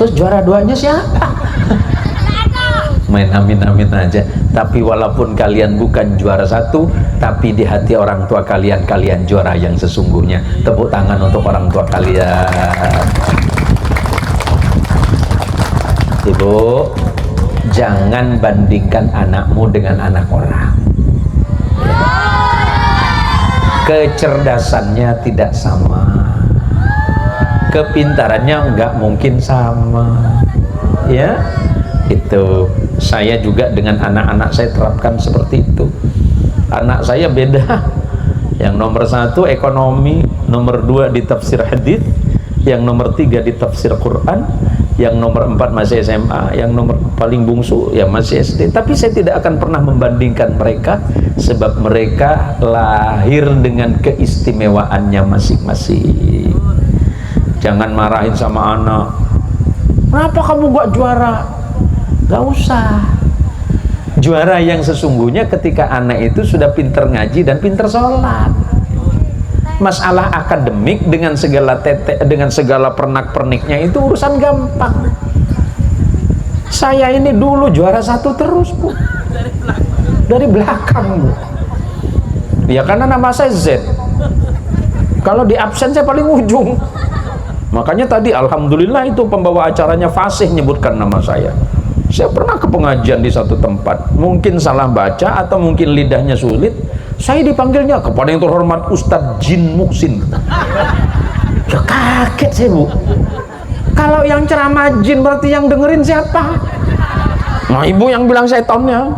Terus juara 2-nya siapa? Main amin-amin aja. Tapi walaupun kalian bukan juara 1, tapi di hati orang tua kalian, kalian juara yang sesungguhnya. Tepuk tangan untuk orang tua kalian. Ibu, jangan bandingkan anakmu dengan anak orang. Kecerdasannya tidak sama, kepintarannya nggak mungkin sama, ya. Itu saya juga dengan anak-anak saya terapkan seperti itu. Anak saya beda, yang nomor 1 ekonomi, nomor 2 di tafsir hadits, yang nomor 3 di tafsir Quran, yang nomor 4 masih SMA, yang nomor paling bungsu ya masih SD. Tapi saya tidak akan pernah membandingkan mereka, sebab mereka lahir dengan keistimewaannya masing-masing. Jangan marahin sama anak, kenapa kamu gak juara? Gak usah. Juara yang sesungguhnya ketika anak itu sudah pinter ngaji dan pinter sholat. Masalah akademik dengan segala dengan segala pernak-perniknya itu urusan gampang. Saya ini dulu juara 1 terus, Bu, dari belakang, Bu. Ya karena nama saya Z. Kalau di absen saya paling ujung. Makanya tadi alhamdulillah itu pembawa acaranya fasih nyebutkan nama saya. Saya pernah ke pengajian di satu tempat, mungkin salah baca atau mungkin lidahnya sulit, saya dipanggilnya kepada yang terhormat Ustadz Jin Muksin. Ya kaget saya, Bu. Kalau yang ceramah jin berarti yang dengerin siapa? Nah, ibu yang bilang setonnya.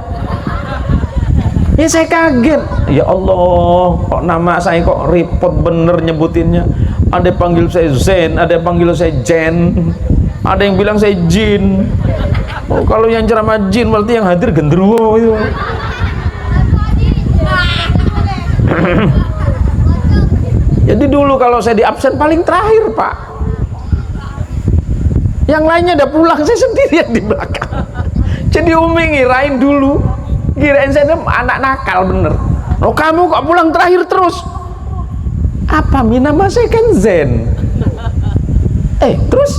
Ya saya kaget. Ya Allah, kok nama saya kok repot bener nyebutinnya. Ada yang panggil saya Zen, ada yang panggil saya Jen, ada yang bilang saya Jin. Oh, kalau yang ceramah jin berarti yang hadir genderuwo itu. Jadi dulu kalau saya di absen paling terakhir, Pak. Yang lainnya udah pulang, saya sendirian di belakang. Jadi Umi ngirain dulu, kirain saya anak nakal bener. Oh, kamu kok pulang terakhir terus? Apa nama saya kan Zen. Terus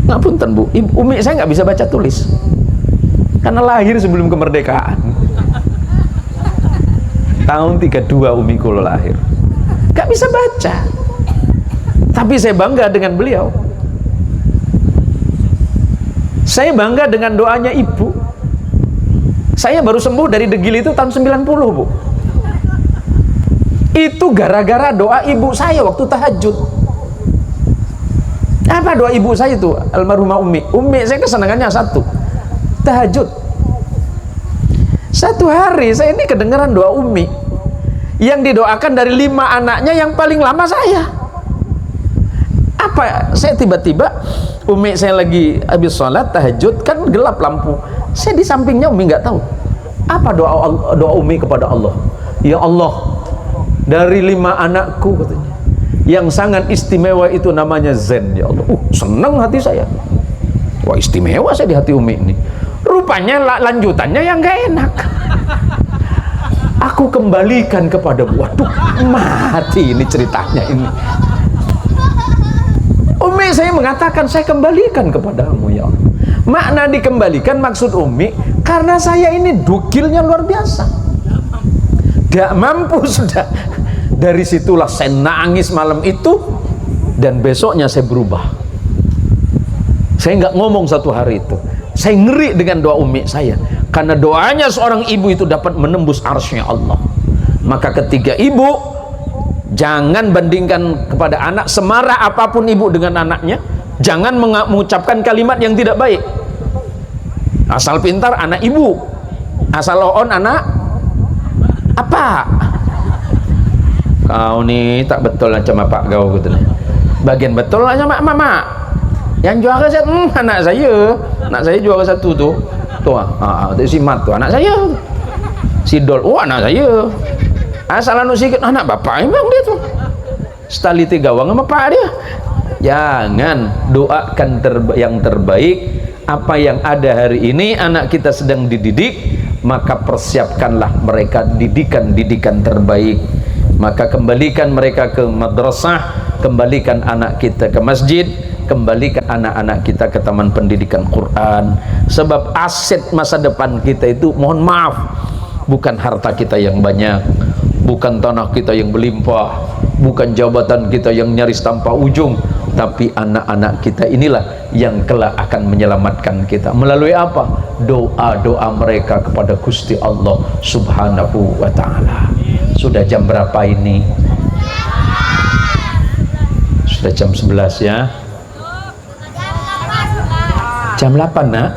ngapunten, Bu, Umi saya nggak bisa baca tulis karena lahir sebelum kemerdekaan. Tahun 32 Umi kulo lahir, nggak bisa baca, tapi saya bangga dengan beliau. Saya bangga dengan doanya ibu. Saya baru sembuh dari degil itu tahun 90, Bu. Itu gara-gara doa ibu saya waktu tahajud. Apa doa ibu saya itu? Almarhumah Umi. Umi saya kesenangannya satu, tahajud. Satu hari saya ini kedengaran doa Umi yang didoakan dari 5 anaknya yang paling lama saya. Apa? Saya tiba-tiba Umi saya lagi habis sholat tahajud, kan gelap lampu. Saya di sampingnya, Umi nggak tahu. Apa doa Umi kepada Allah? Ya Allah, dari 5 anakku katanya, yang sangat istimewa itu namanya Zen, ya Allah. Senang hati saya. Wah, istimewa saya di hati Umi ini. Rupanya lanjutannya yang gak enak. Aku kembalikan kepada, waduh, mati ini ceritanya ini. Umi saya mengatakan, saya kembalikan kepadamu ya Allah. Makna dikembalikan maksud Umi, karena saya ini dugilnya luar biasa, gak mampu sudah. Dari situlah saya nangis malam itu, dan besoknya saya berubah. Saya nggak ngomong satu hari itu. Saya ngeri dengan doa Umi saya, karena doanya seorang ibu itu dapat menembus arsy Allah. Maka ketiga ibu, jangan bandingkan kepada anak, semarah apapun ibu dengan anaknya, jangan mengucapkan kalimat yang tidak baik. Asal pintar anak ibu, asal on anak apa? Kau nih tak betul macam apa kau gitu nih. Bagian betul lah sama mama. Yang juara anak saya juara satu tuh. Tuh si Mat tuh anak saya. Si Dol, anak saya. Asal anu sikit anak bapak emang dia tuh. Setali tiga gawang sama pak dia. Jangan, doakan yang terbaik. Apa yang ada hari ini anak kita sedang dididik, maka persiapkanlah mereka didikan terbaik. Maka kembalikan mereka ke madrasah, kembalikan anak kita ke masjid, kembalikan anak-anak kita ke taman pendidikan Quran. Sebab aset masa depan kita itu, mohon maaf, bukan harta kita yang banyak, bukan tanah kita yang berlimpah, bukan jabatan kita yang nyaris tanpa ujung, tapi anak-anak kita inilah yang kelak akan menyelamatkan kita. Melalui apa? Doa-doa mereka kepada Gusti Allah Subhanahu wa ta'ala. Sudah jam berapa ini? Sudah jam 11 ya? Jam 8 nak?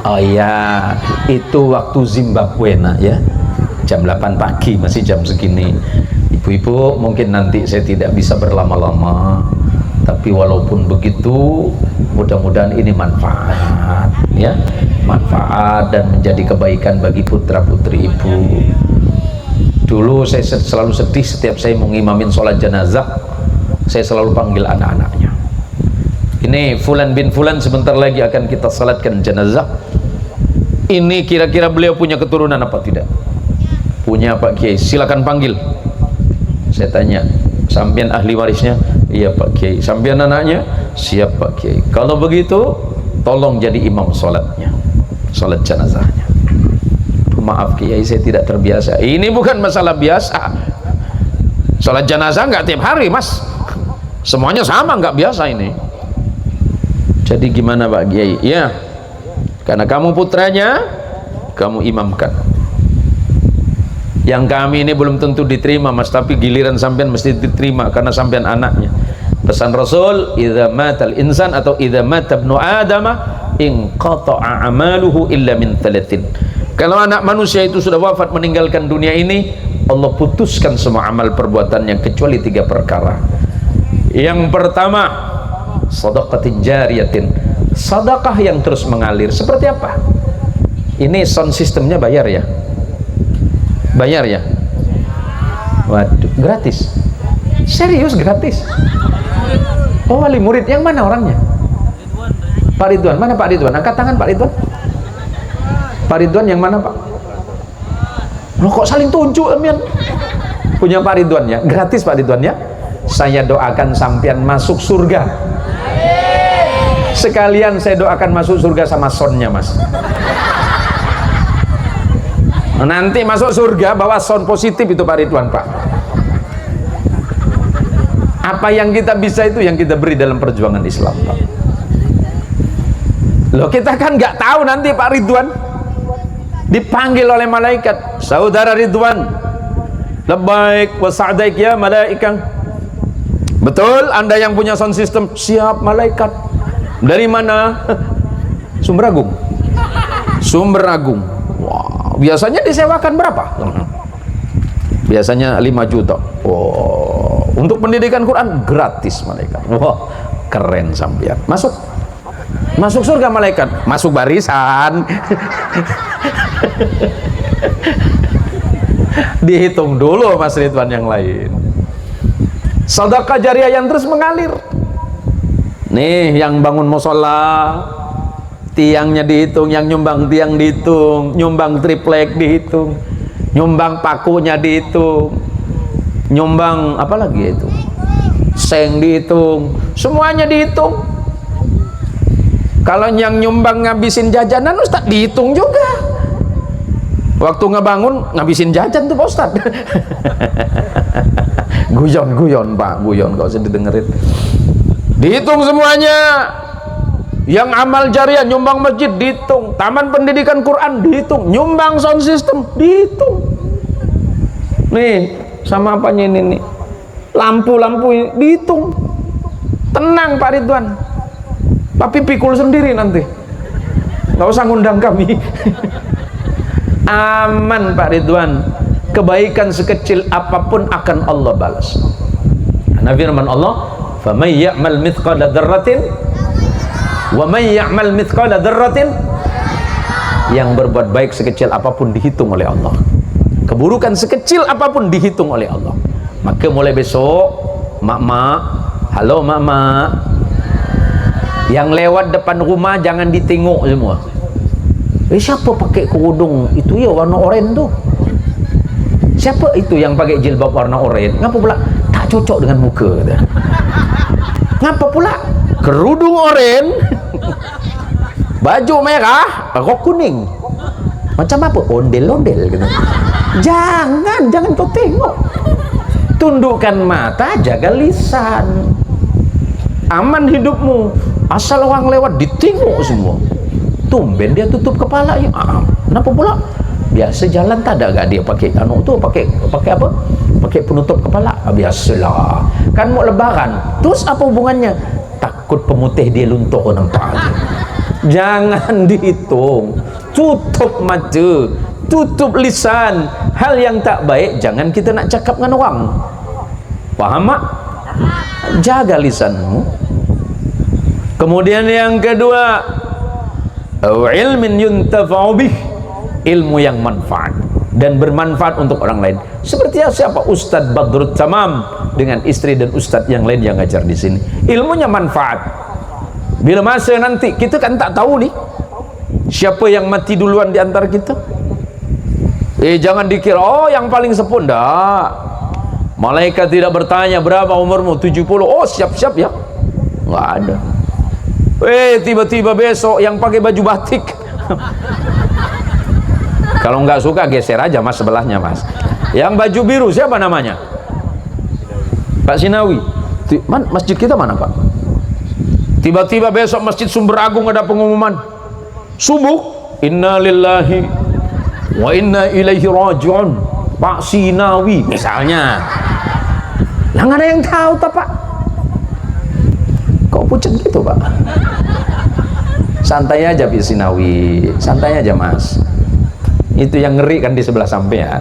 Oh iya, itu waktu Zimbabwe nak ya. Jam 8 pagi, masih jam segini. Ibu-ibu, mungkin nanti saya tidak bisa berlama-lama, tapi walaupun begitu, mudah-mudahan ini manfaat ya, manfaat dan menjadi kebaikan bagi putra-putri ibu. Dulu saya selalu sedih setiap saya mengimamin sholat jenazah, saya selalu panggil anak-anaknya. Ini Fulan bin Fulan sebentar lagi akan kita salatkan jenazah. Ini kira-kira beliau punya keturunan apa tidak? Punya Pak Kiai, silakan panggil. Saya tanya, sampean ahli warisnya? Iya Pak Kiai. Sampean anaknya? Siap Pak Kiai. Kalau begitu, tolong jadi imam sholatnya, sholat jenazahnya. Maaf Kiai, saya tidak terbiasa. Ini bukan masalah biasa. Sholat jenazah nggak tiap hari mas, semuanya sama, nggak biasa ini. Jadi gimana Pak Kiai? Ya, karena kamu putranya, kamu imamkan. Yang kami ini belum tentu diterima mas, tapi giliran sampean mesti diterima karena sampean anaknya. Pesan Rasul, idza matal insan atau idza mata ibnu adama inqata'a amaluhu illa min thalathin. Kalau anak manusia itu sudah wafat meninggalkan dunia ini, Allah putuskan semua amal perbuatannya kecuali 3 perkara. Yang pertama, shadaqatin jariyatin, sedekah yang terus mengalir. Seperti apa? Ini sound systemnya bayar ya? Bayar ya? Waduh, gratis? Serius gratis? Oh, wali murid yang mana orangnya? Pak Ridwan, mana Pak Ridwan? Angkat tangan Pak Ridwan. Pak Ridwan yang mana Pak? Loh kok saling tunjuk emian? Punya Pak Ridwan ya? Gratis Pak Ridwan ya? Saya doakan sampean masuk surga. Sekalian saya doakan masuk surga sama sonnya mas. Nanti masuk surga bawa sound positif itu Pak Ridwan Pak. Apa yang kita bisa itu yang kita beri dalam perjuangan Islam Pak. Loh kita kan nggak tahu nanti Pak Ridwan dipanggil oleh malaikat, saudara Ridwan, labbaik wa sa'daik ya malaikat. Betul Anda yang punya sound system? Siap malaikat. Dari mana? Sumber Agung. Sumber Agung. Wah, biasanya disewakan berapa? Biasanya 5 juta. Oh, untuk pendidikan Quran gratis malaikat. Wah, keren sampean. Masuk. Masuk surga malaikat. Masuk barisan. Dihitung dulu Mas Ridwan yang lain. Sedekah jariah yang terus mengalir. Nih yang bangun musola, tiangnya dihitung, yang nyumbang tiang dihitung, nyumbang triplek dihitung, nyumbang pakunya dihitung, nyumbang apa lagi itu, seng dihitung, semuanya dihitung. Kalau yang nyumbang ngabisin jajanan Ustaz dihitung juga. Waktu ngebangun ngabisin jajan tuh Pak Ustaz. Guyon Pak, guyon, gak usah didengerin. Dihitung semuanya. Yang amal jariah nyumbang masjid dihitung, taman pendidikan Quran dihitung, nyumbang sound system dihitung. Nih, sama apanya ini nih? Lampu-lampu ini dihitung. Tenang Pak Ridwan. Tapi pikul sendiri nanti. Nggak usah ngundang kami. Aman Pak Ridwan. Kebaikan sekecil apapun akan Allah balas. Nah, firman Allah, "Faman ya'mal mithqala dzarratin wa man ya'mal mithqala dzarratin." Yang berbuat baik sekecil apapun dihitung oleh Allah. Keburukan sekecil apapun dihitung oleh Allah. Maka mulai besok, mak-mak, halo mak-mak, yang lewat depan rumah jangan ditengok semua. Siapa pakai kerudung itu ya warna oranye tuh? Siapa itu yang pakai jilbab warna oranye? Ngapa pula? Tak cocok dengan muka kata. Ngapa pula? Kerudung oranye, baju merah, rok kuning. Macam apa? Ondel-ondel gitu. Jangan kau tengok. Tundukkan mata, jaga lisan. Aman hidupmu. Asal orang lewat ditengok semua. Tumben dia tutup kepalanya. Kenapa pula? Biasa jalan tak ada gak dia pakai pakai apa? Pakai penutup kepala. Biasalah. Kan mau lebaran. Terus apa hubungannya? Takut pemutih dia luntur nampak. Jangan dihitung. Tutup mata, tutup lisan. Hal yang tak baik jangan kita nak cakap dengan orang. Paham mak? Jaga lisanmu. Kemudian yang kedua, ilmin yuntafa'u bih, ilmu yang manfaat dan bermanfaat untuk orang lain. Seperti siapa? Ustadz Badrut Tamam dengan istri dan ustadz yang lain yang ngajar di sini. Ilmunya manfaat. Bila masa nanti kita kan tak tahu nih siapa yang mati duluan di antara kita. Jangan dikira oh yang paling sepuh. Ndak. Malaikat tidak bertanya berapa umurmu, 70. Oh siap-siap ya. Nggak ada. Tiba-tiba besok yang pakai baju batik. Kalau nggak suka geser aja mas sebelahnya mas. Yang baju biru siapa namanya? Pak Sinawi. Masjid kita mana Pak? Tiba-tiba besok Masjid Sumber Agung ada pengumuman subuh, inna lillahi wa inna ilaihi raji'un, Pak Sinawi misalnya. Lah nggak ada yang tahu tak Pak? Kok pucat gitu Pak? Santai aja Pak Sinawi, santai aja mas. Itu yang ngeri kan di sebelah sampean.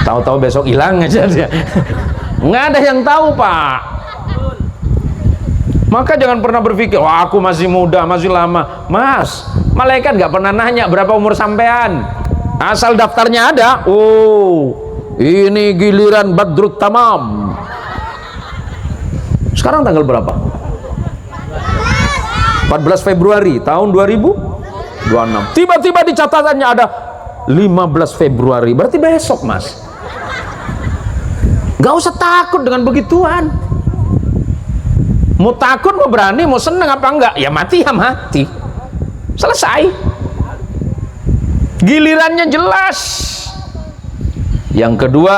Tahu-tahu besok hilang aja dia. Nggak ada yang tahu Pak. Maka jangan pernah berpikir, wah aku masih muda, masih lama. Mas, malaikat nggak pernah nanya berapa umur sampean. Asal daftarnya ada. Oh, ini giliran Badrut Tamam. Sekarang tanggal berapa? 14 Februari tahun 2026. Tiba-tiba di catatannya ada 15 Februari. Berarti besok mas. Gak usah takut dengan begituan. Mau takut, mau berani, mau seneng apa enggak? Ya mati, ya mati. Selesai. Gilirannya jelas. Yang kedua,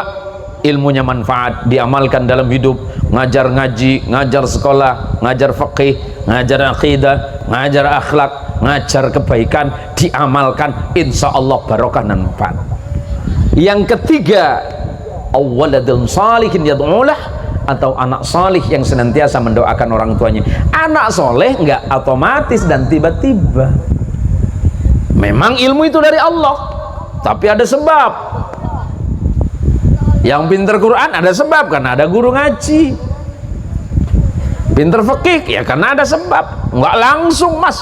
ilmunya manfaat, diamalkan dalam hidup. Ngajar ngaji, ngajar sekolah, ngajar fikih, ngajar akidah, ngajar akhlak, ngajar kebaikan, diamalkan. Insya Allah barokah dan manfaat. Yang ketiga, awwaladun salihin yad'ulah, atau anak salih yang senantiasa mendoakan orang tuanya. Anak soleh nggak otomatis dan tiba-tiba. Memang ilmu itu dari Allah, tapi ada sebab. Yang pinter Quran ada sebab, karena ada guru ngaji. Pinter fikih ya karena ada sebab, nggak langsung mas.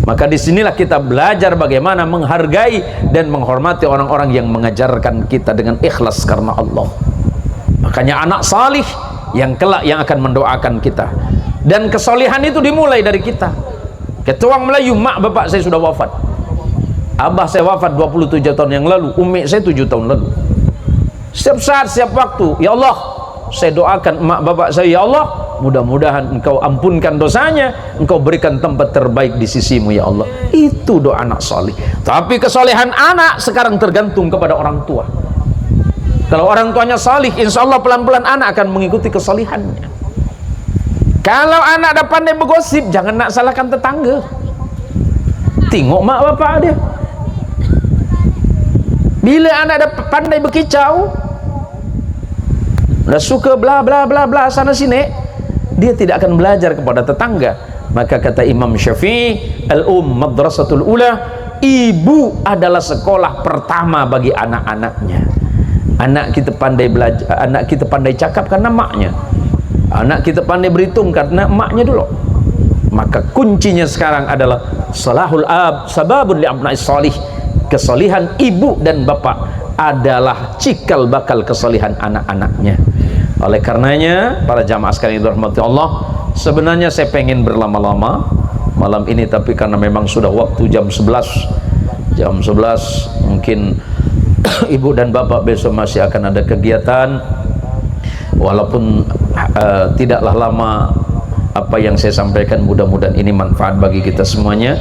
Maka disinilah kita belajar bagaimana menghargai dan menghormati orang-orang yang mengajarkan kita dengan ikhlas karena Allah. Makanya anak salih yang kelak yang akan mendoakan kita. Dan kesolihan itu dimulai dari kita. Ketuang Melayu, mak bapak saya sudah wafat. Abah saya wafat 27 tahun yang lalu, umi saya 7 tahun lalu. Setiap saat, setiap waktu, ya Allah, saya doakan mak bapak saya, ya Allah, mudah-mudahan engkau ampunkan dosanya, engkau berikan tempat terbaik di sisimu ya Allah. Itu doa anak salih. Tapi kesolehan anak sekarang tergantung kepada orang tua. Kalau orang tuanya salih, insya Allah pelan-pelan anak akan mengikuti kesalihannya. Kalau anak ada pandai bergosip, jangan nak salahkan tetangga. Tengok mak bapak dia. Bila anak dah pandai berkicau, dah suka bla bla bla bla sana sini, dia tidak akan belajar kepada tetangga. Maka kata Imam Syafi'i, madrasatul ula, ibu adalah sekolah pertama bagi anak-anaknya. Anak kita pandai belajar, anak kita pandai cakap karena maknya, anak kita pandai berhitung karena maknya dulu. Maka kuncinya sekarang adalah salahul ab sababun li abna'is salih. Kesalihan ibu dan bapak adalah cikal bakal kesalihan anak-anaknya. Oleh karenanya para jamaah sekalian dirahmati Allah, sebenarnya saya pengen berlama-lama malam ini, tapi karena memang sudah waktu jam 11 mungkin ibu dan bapak besok masih akan ada kegiatan, walaupun tidaklah lama apa yang saya sampaikan, mudah-mudahan ini manfaat bagi kita semuanya,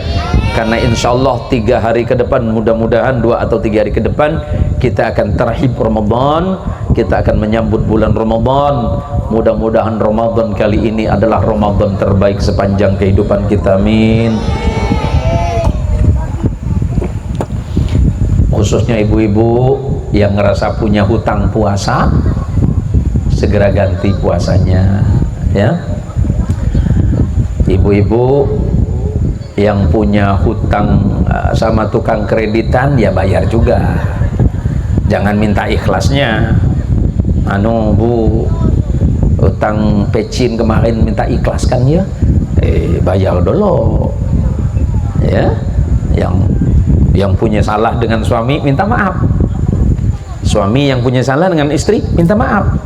karena insya Allah 3 hari ke depan, mudah-mudahan 2 atau 3 hari ke depan kita akan terhib Ramadan, kita akan menyambut bulan Ramadan. Mudah-mudahan Ramadan kali ini adalah Ramadan terbaik sepanjang kehidupan kita, amin. Khususnya ibu-ibu yang ngerasa punya hutang puasa, segera ganti puasanya ya. Ibu-ibu yang punya hutang sama tukang kreditan, ya bayar juga, jangan minta ikhlasnya. Bu, hutang pecin kemarin minta ikhlaskan ya, bayar dulu ya. Yang punya salah dengan suami minta maaf, suami yang punya salah dengan istri minta maaf.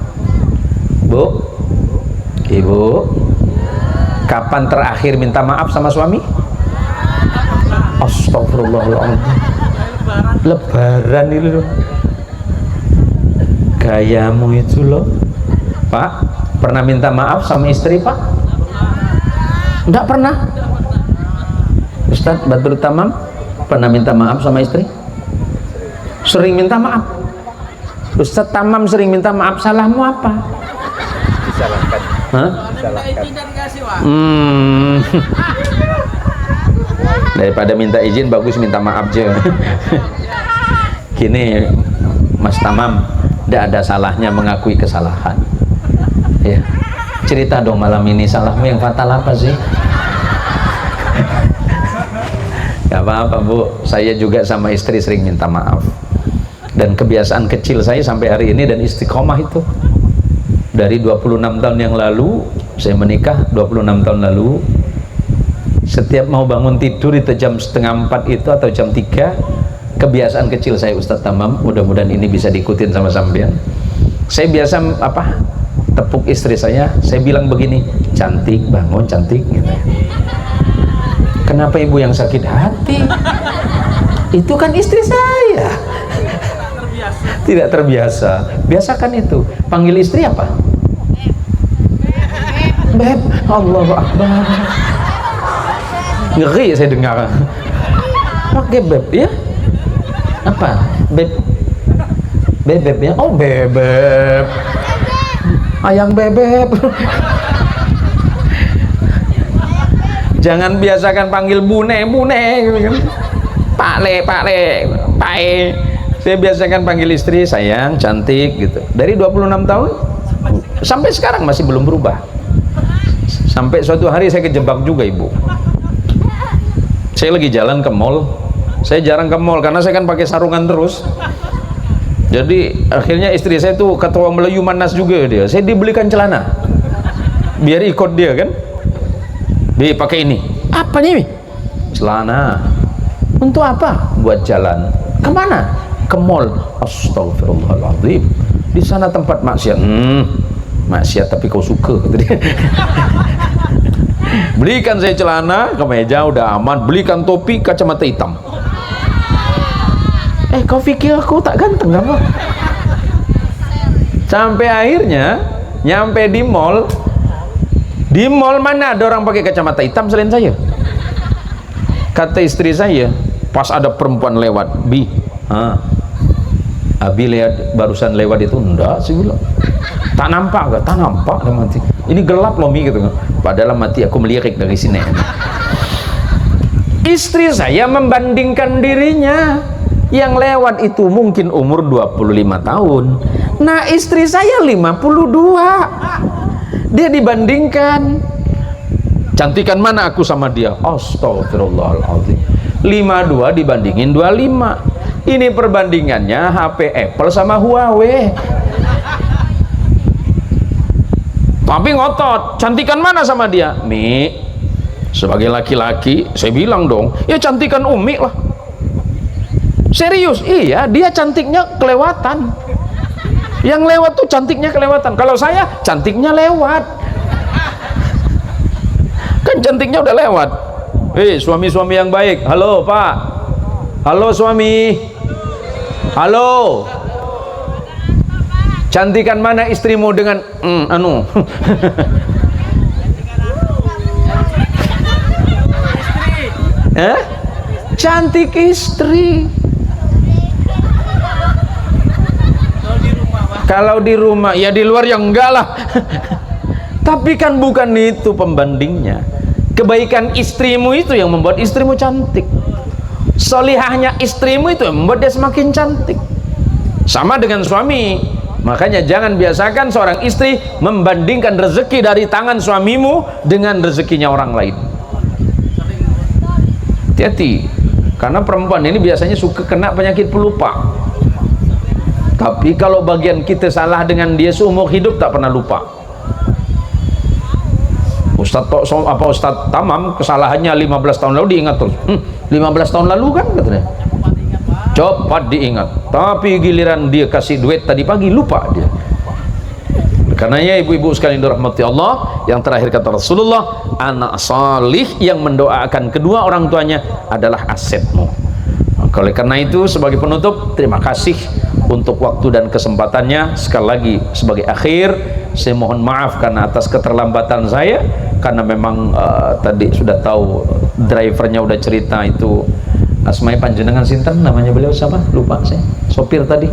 Bu, ibu, kapan terakhir minta maaf sama suami? Astagfirullahaladzim. Lebaran itu loh. Gayamu itu loh. Pak, pernah minta maaf sama istri, Pak? Enggak pernah. Ustadz Badrut Tamam pernah minta maaf sama istri? Sering minta maaf. Ustadz Tamam sering minta maaf, salahmu apa? Disalahkan. Hah? Daripada minta izin, bagus minta maaf aja. Gini Mas Tamam, tidak ada salahnya mengakui kesalahan ya. Cerita dong malam ini, salahmu yang fatal apa sih? Gak apa-apa Bu, saya juga sama istri sering minta maaf, dan kebiasaan kecil saya sampai hari ini, dan istiqomah itu dari 26 tahun yang lalu. Saya menikah 26 tahun lalu, setiap mau bangun tidur itu jam 3:30 itu atau jam 3, kebiasaan kecil saya Ustadz Tamam, mudah-mudahan ini bisa diikutin sama sampean. Saya biasa tepuk istri saya bilang begini, cantik, bangun cantik gitu. Kenapa ibu yang sakit hati? Itu kan istri saya. Tidak terbiasa. Biasakan itu. Panggil istri apa? Beb. Allahu Akbar. Ngeri saya dengar. Pakai beb ya? Apa? Beb. Bebeb ya? Oh bebeb. Ayang bebeb. Jangan biasakan panggil bune gitu kan. Pakle, pae. Saya biasakan panggil istri sayang, cantik gitu. Dari 26 tahun sampai sekarang masih belum berubah. Sampai suatu hari saya kejebak juga ibu. Saya lagi jalan ke mall. Saya jarang ke mall karena saya kan pakai sarungan terus. Jadi akhirnya istri saya tuh ketua Melayu Manas juga dia. Saya dibelikan celana biar ikut dia kan. Bi, pakai ini. Apa nih? Celana. Untuk apa? Buat jalan. Kemana? Ke mall. Astagfirullahaladzim. Di sana tempat maksiat. Maksiat tapi kau suka. Belikan saya celana, kemeja udah aman. Belikan topi, kacamata hitam. Kau pikir aku tak ganteng apa? Sampai akhirnya nyampe di mall. Di mall mana ada orang pakai kacamata hitam selain saya? Kata istri saya, pas ada perempuan lewat, Bi, Abi lihat barusan lewat itu? Enggak sih bilang. Tak nampak gak? Tak nampak mati. Ini gelap loh Mi gitu. Padahal mati aku melirik dari sini. Istri saya membandingkan dirinya. Yang lewat itu mungkin umur 25 tahun. Nah, istri saya 52. Dia dibandingkan, cantikan mana aku sama dia? Astagfirullahaladzim. 52 dibandingin 25. Ini perbandingannya HP Apple sama Huawei. Tapi ngotot, cantikan mana sama dia? Mi, sebagai laki-laki saya bilang dong, ya cantikan Umi lah. Serius, iya, dia cantiknya kelewatan. Yang lewat tuh cantiknya kelewatan. Kalau saya cantiknya lewat. Kan cantiknya udah lewat. Suami-suami yang baik. Halo Pak. Halo suami. Halo. Cantikan mana istrimu dengan cantik istri. Kalau di rumah, ya di luar ya enggak lah. Tapi kan bukan itu pembandingnya. Kebaikan istrimu itu yang membuat istrimu cantik. Solihahnya istrimu itu yang membuat dia semakin cantik. Sama dengan suami. Makanya jangan biasakan seorang istri membandingkan rezeki dari tangan suamimu dengan rezekinya orang lain. Hati-hati, karena perempuan ini biasanya suka kena penyakit pelupa. Tapi kalau bagian kita salah dengan dia seumur hidup tak pernah lupa. Ustadz Tamam kesalahannya 15 tahun lalu diingat terus. 15 tahun lalu kan katanya. Cepat diingat. Tapi giliran dia kasih duit tadi pagi lupa dia. Karenanya ibu-ibu sekalian dirahmati Allah, yang terakhir kata Rasulullah, anak salih yang mendoakan kedua orang tuanya adalah asetmu. Oleh karena itu, sebagai penutup, terima kasih untuk waktu dan kesempatannya. Sekali lagi sebagai akhir, saya mohon maaf karena atas keterlambatan saya, karena memang tadi sudah tahu drivernya udah cerita itu. Asmai panjenengan sinten namanya beliau siapa? Lupa saya. Sopir tadi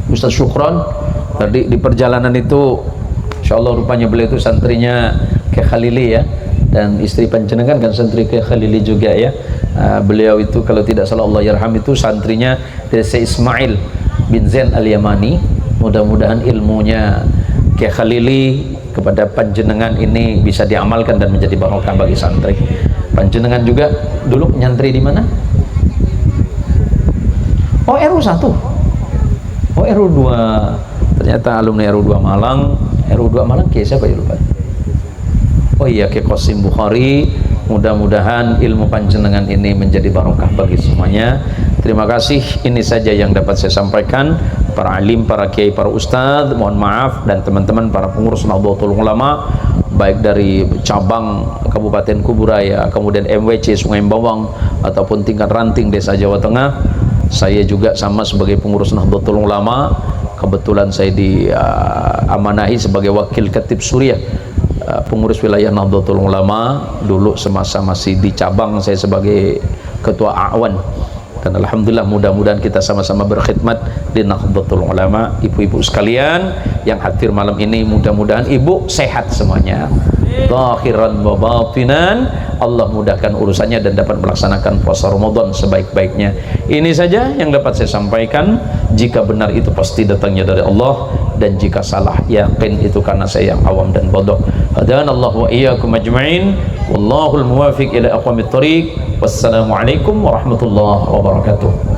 Ustaz Syukron. Tadi di perjalanan itu insyaallah rupanya beliau itu santrinya Kiai Khalili ya, dan istri panjenengan kan santri Kiai Khalili juga ya. Beliau itu kalau tidak salah Allah yarham itu santrinya dari Syekh Ismail bin Zain Al-Yamani. Mudah-mudahan ilmunya Kiai Khalili kepada panjenengan ini bisa diamalkan dan menjadi barokah bagi santri. Panjenengan juga dulu nyantri di mana? Oh, RU1. Oh, RU2. Ternyata alumni RU2 Malang. RU2 Malang Kiai siapa ya lupa? Oh iya, Kiai Qasim Bukhari. Mudah-mudahan ilmu panjenengan ini menjadi barokah bagi semuanya. Terima kasih, ini saja yang dapat saya sampaikan. Para alim, para kiai, para ustadz, mohon maaf, dan teman-teman para pengurus Nahdlatul Ulama, baik dari cabang Kabupaten Kuburaya, kemudian MWC Sungai Bawang, ataupun tingkat ranting Desa Jawa Tengah. Saya juga sama sebagai pengurus Nahdlatul Ulama. Kebetulan saya diamanahi sebagai wakil Khatib Suriah, pengurus wilayah Nahdlatul Ulama. Dulu semasa masih di cabang saya sebagai ketua Awan, dan alhamdulillah mudah-mudahan kita sama-sama berkhidmat di Nahdlatul Ulama. Ibu-ibu sekalian yang hadir malam ini, mudah-mudahan ibu sehat semuanya, zahiran wa batinan. Allah mudahkan urusannya dan dapat melaksanakan puasa Ramadan sebaik-baiknya. Ini saja yang dapat saya sampaikan. Jika benar itu pasti datangnya dari Allah, dan jika salah yakin itu karena saya yang awam dan bodoh. Hadanallahu wa iyyakum ajma'in. Wallahul muwafiq ila aqwamit thoriq. Wassalamualaikum warahmatullahi wabarakatuh.